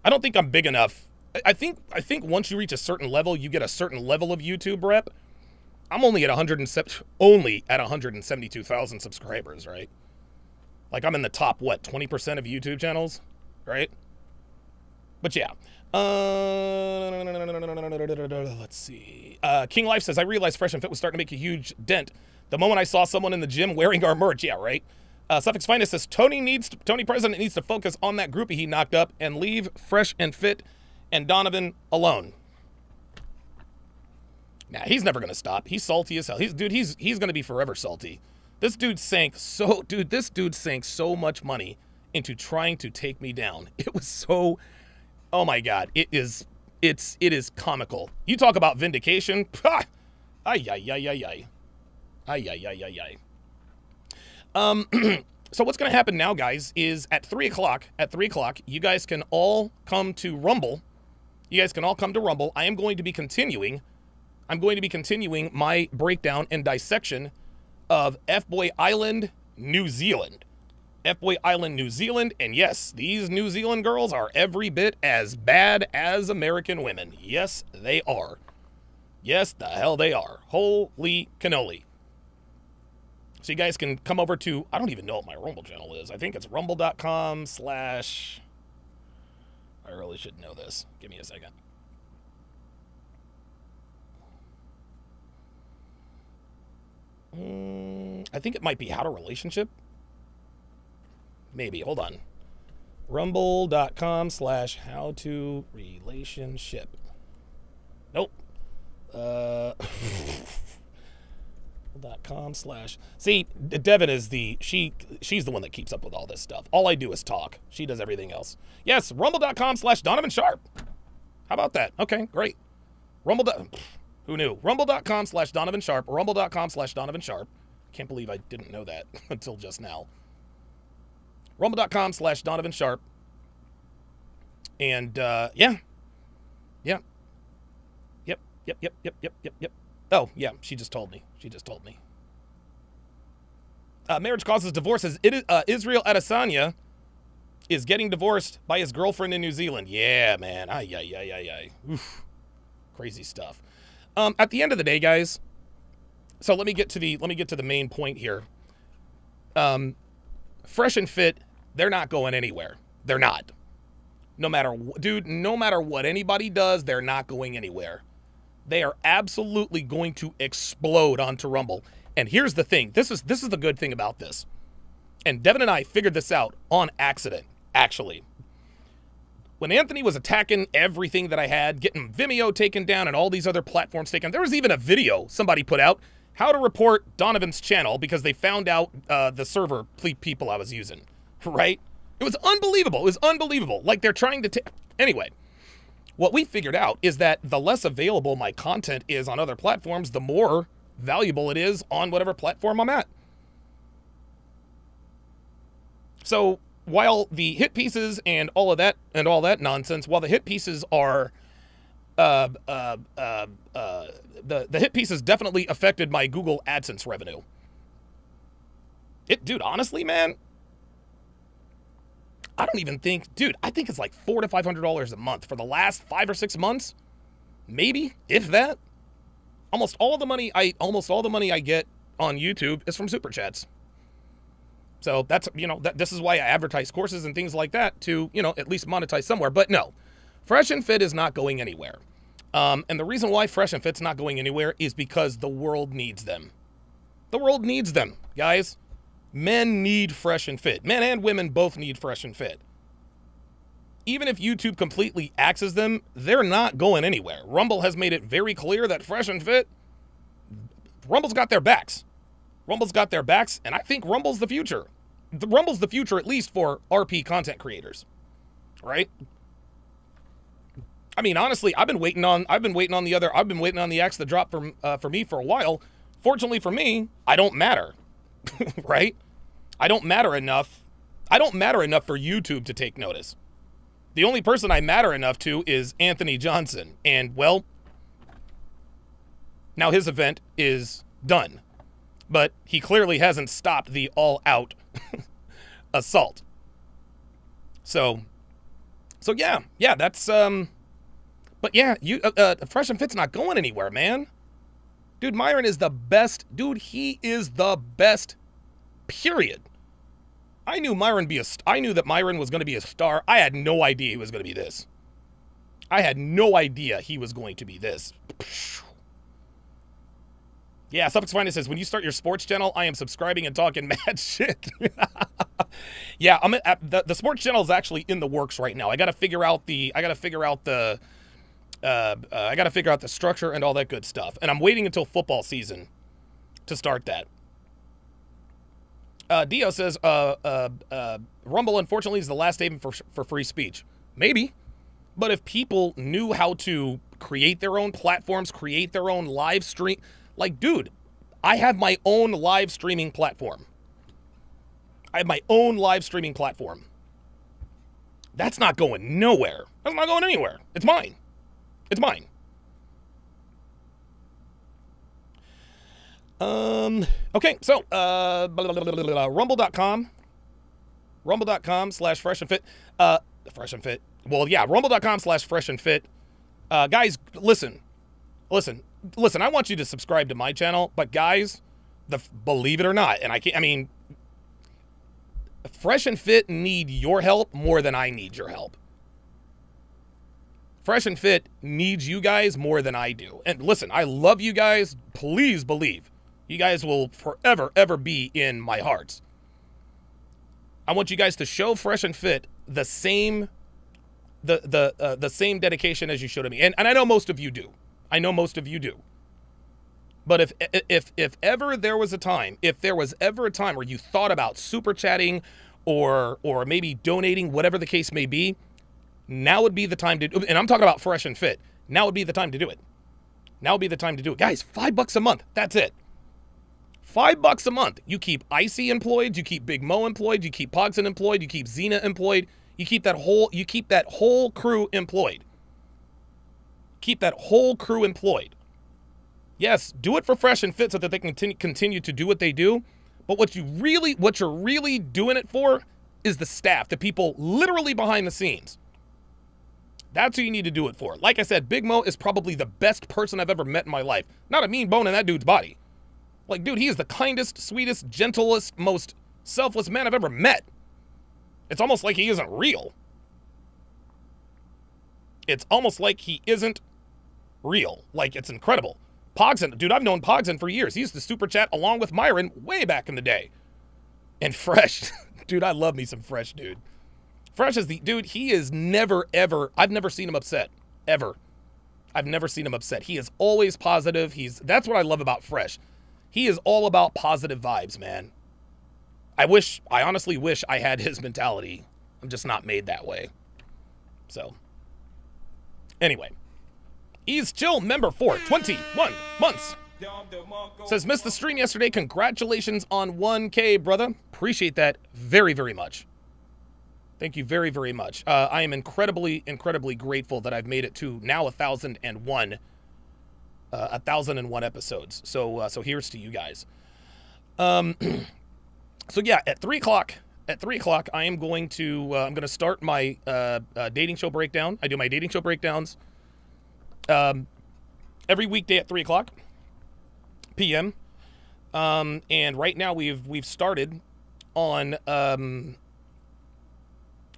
I don't think I'm big enough. I think once you reach a certain level, you get a certain level of YouTube rep. I'm only at 172,000 subscribers, right? Like I'm in the top, what, 20% of YouTube channels, right? But yeah. Let's see. King Life says, I realized Fresh and Fit was starting to make a huge dent the moment I saw someone in the gym wearing our merch. Yeah, right? Suffix Finest says, Tony President needs to focus on that groupie he knocked up and leave Fresh and Fit and Donovan alone. Nah, he's never gonna stop. He's salty as hell. He's gonna be forever salty. This dude sank so much money into trying to take me down. It was so, oh my God, it is comical. You talk about vindication. Ay, ay, ay, ay, ay. Ay, ay, ay, ay, ay. So what's gonna happen now, guys, is at 3 o'clock, you guys can all come to Rumble. I am going to be continuing my breakdown and dissection of F-Boy Island, New Zealand. And yes, these New Zealand girls are every bit as bad as American women. Yes, they are. Yes, the hell they are. Holy cannoli. So you guys can come over to, I don't even know what my Rumble channel is. I think it's rumble.com/ I really should know this. Give me a second. I think it might be How to Relationship. Maybe. Hold on. Rumble.com/ how to relationship. Nope. .com/ See, Devin is she's the one that keeps up with all this stuff. All I do is talk. She does everything else. Yes, rumble.com/ Donovan Sharpe. How about that? Okay, great. Who knew? Rumble.com/ Donovan Sharpe. Rumble.com/ Donovan Sharpe. Can't believe I didn't know that until just now. Rumble.com/ Donovan Sharpe. And yeah. Yep. Oh, yeah, she just told me. Marriage causes divorce as Israel Adesanya is getting divorced by his girlfriend in New Zealand. Yeah, man. Ay. Oof. Crazy stuff. At the end of the day, guys, so let me get to the main point here. Fresh and Fit, they're not going anywhere. They're not. No matter what anybody does, they're not going anywhere. They are absolutely going to explode onto Rumble. And here's the thing. This is the good thing about this. And Devin and I figured this out on accident, actually. When Anthony was attacking everything that I had, getting Vimeo taken down and all these other platforms taken, there was even a video somebody put out, how to report Donovan's channel because they found out the server people I was using, right? It was unbelievable. It was unbelievable. Like they're trying to anyway, what we figured out is that the less available my content is on other platforms, the more valuable it is on whatever platform I'm at. So while the hit pieces and all that nonsense, while the hit pieces are, the hit pieces definitely affected my Google AdSense revenue. Dude, honestly, man, I don't even think, dude, I think it's like $400 to $500 a month for the last 5 or 6 months, maybe, if that. Almost all the money I get on YouTube is from super chats. So that's, this is why I advertise courses and things like that to, at least monetize somewhere. But no, Fresh and Fit is not going anywhere. And the reason why Fresh and Fit's not going anywhere is because the world needs them. The world needs them, guys. Men need Fresh and Fit. Men and women both need Fresh and Fit. Even if YouTube completely axes them, they're not going anywhere. Rumble has made it very clear that Fresh and Fit, Rumble's got their backs. Rumble's got their backs, and I think Rumble's the future. Rumble's the future, at least for RP content creators, right? I mean, honestly, I've been waiting on the axe to drop for me for a while. Fortunately for me, I don't matter, right? I don't matter enough. I don't matter enough for YouTube to take notice. The only person I matter enough to is Anthony Johnson, and well, now his event is done. But he clearly hasn't stopped the all-out assault. So yeah, that's but yeah, Fresh and Fit's not going anywhere, man. Dude, Myron is the best. Dude, he is the best. Period. I knew that Myron was going to be a star. I had no idea he was going to be this. I had no idea he was going to be this. Yeah, Suffix Finest says, when you start your sports channel, I am subscribing and talking mad shit. Yeah, the sports channel is actually in the works right now. I got to figure out the structure and all that good stuff. And I'm waiting until football season to start that. Dio says, Rumble, unfortunately, is the last haven for free speech. Maybe. But if people knew how to create their own platforms, create their own live stream... Like, dude, I have my own live streaming platform. That's not going nowhere. That's not going anywhere. It's mine. It's mine. Okay, so, rumble.com. Rumble.com/fresh and fit. Fresh and fit. Well, yeah, rumble.com/fresh and fit. Guys, listen, I want you to subscribe to my channel, but guys, believe it or not, and Fresh and Fit need your help more than I need your help. Fresh and Fit needs you guys more than I do. And listen, I love you guys. Please believe you guys will forever, ever be in my hearts. I want you guys to show Fresh and Fit the same dedication as you show to me. And I know most of you do. But if ever there was ever a time where you thought about super chatting or maybe donating, whatever the case may be, now would be the time to do, and I'm talking about Fresh and Fit. Now would be the time to do it. Guys, $5 a month. That's it. $5 a month. You keep Icy employed, you keep Big Mo employed, you keep Pogson employed, you keep Xena employed, you keep that whole crew employed. Yes, do it for Fresh and Fit so that they can continue to do what they do. But what you're really doing it for is the staff, the people literally behind the scenes. That's who you need to do it for. Like I said, Big Mo is probably the best person I've ever met in my life. Not a mean bone in that dude's body. Like, dude, he is the kindest, sweetest, gentlest, most selfless man I've ever met. It's almost like he isn't real. It's almost like he isn't real. Like, it's incredible. Pogson, dude, I've known Pogson for years. He used to super chat along with Myron way back in the day. And Fresh, dude, I love me some Fresh, dude. Fresh is the, dude, he is never, ever, I've never seen him upset, ever. I've never seen him upset. He is always positive. That's what I love about Fresh. He is all about positive vibes, man. I honestly wish I had his mentality. I'm just not made that way. So, anyway. Ease Chill member for 21 months. Says, missed the stream yesterday. Congratulations on 1K, brother. Appreciate that very, very much. Thank you very, very much. I am incredibly, incredibly grateful that I've made it to now 1,001 episodes. So here's to you guys. So yeah, at 3 o'clock, I am going to I'm going to start my dating show breakdown. I do my dating show breakdowns every weekday at 3 o'clock p.m. And right now we've started on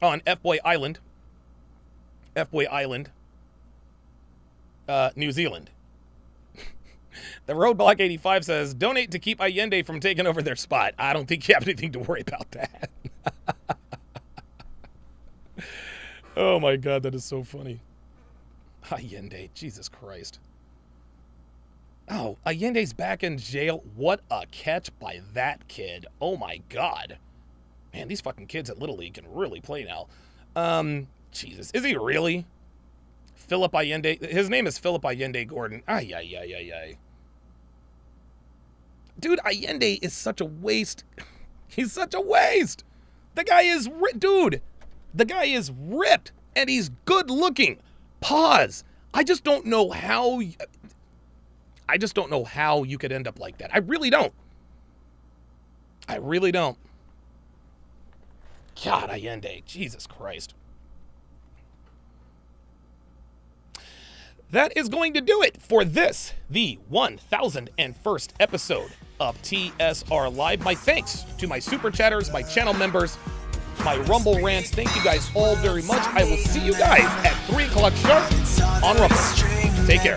F-Boy Island, New Zealand. The Roadblock 85 says, donate to keep Allende from taking over their spot. I don't think you have anything to worry about that. Oh my God, that is so funny. Allende, Jesus Christ. Oh, Allende's back in jail. What a catch by that kid. Oh my God. Man, these fucking kids at Little League can really play now. Jesus. Is he really? Philip Allende. His name is Philip Allende Gordon. Ay, ay, ay, ay, ay. Dude, Allende is such a waste. He's such a waste. The guy is, dude, the guy is ripped and he's good looking. Pause. I just don't know how you could end up like that. I really don't. I really don't. God, Allende. Jesus Christ. That is going to do it for this, the 1001st episode of TSR Live. My thanks to my super chatters, my channel members, my Rumble rants. Thank you guys all very much. I will see you guys at 3 o'clock sharp on Rumble. Take care.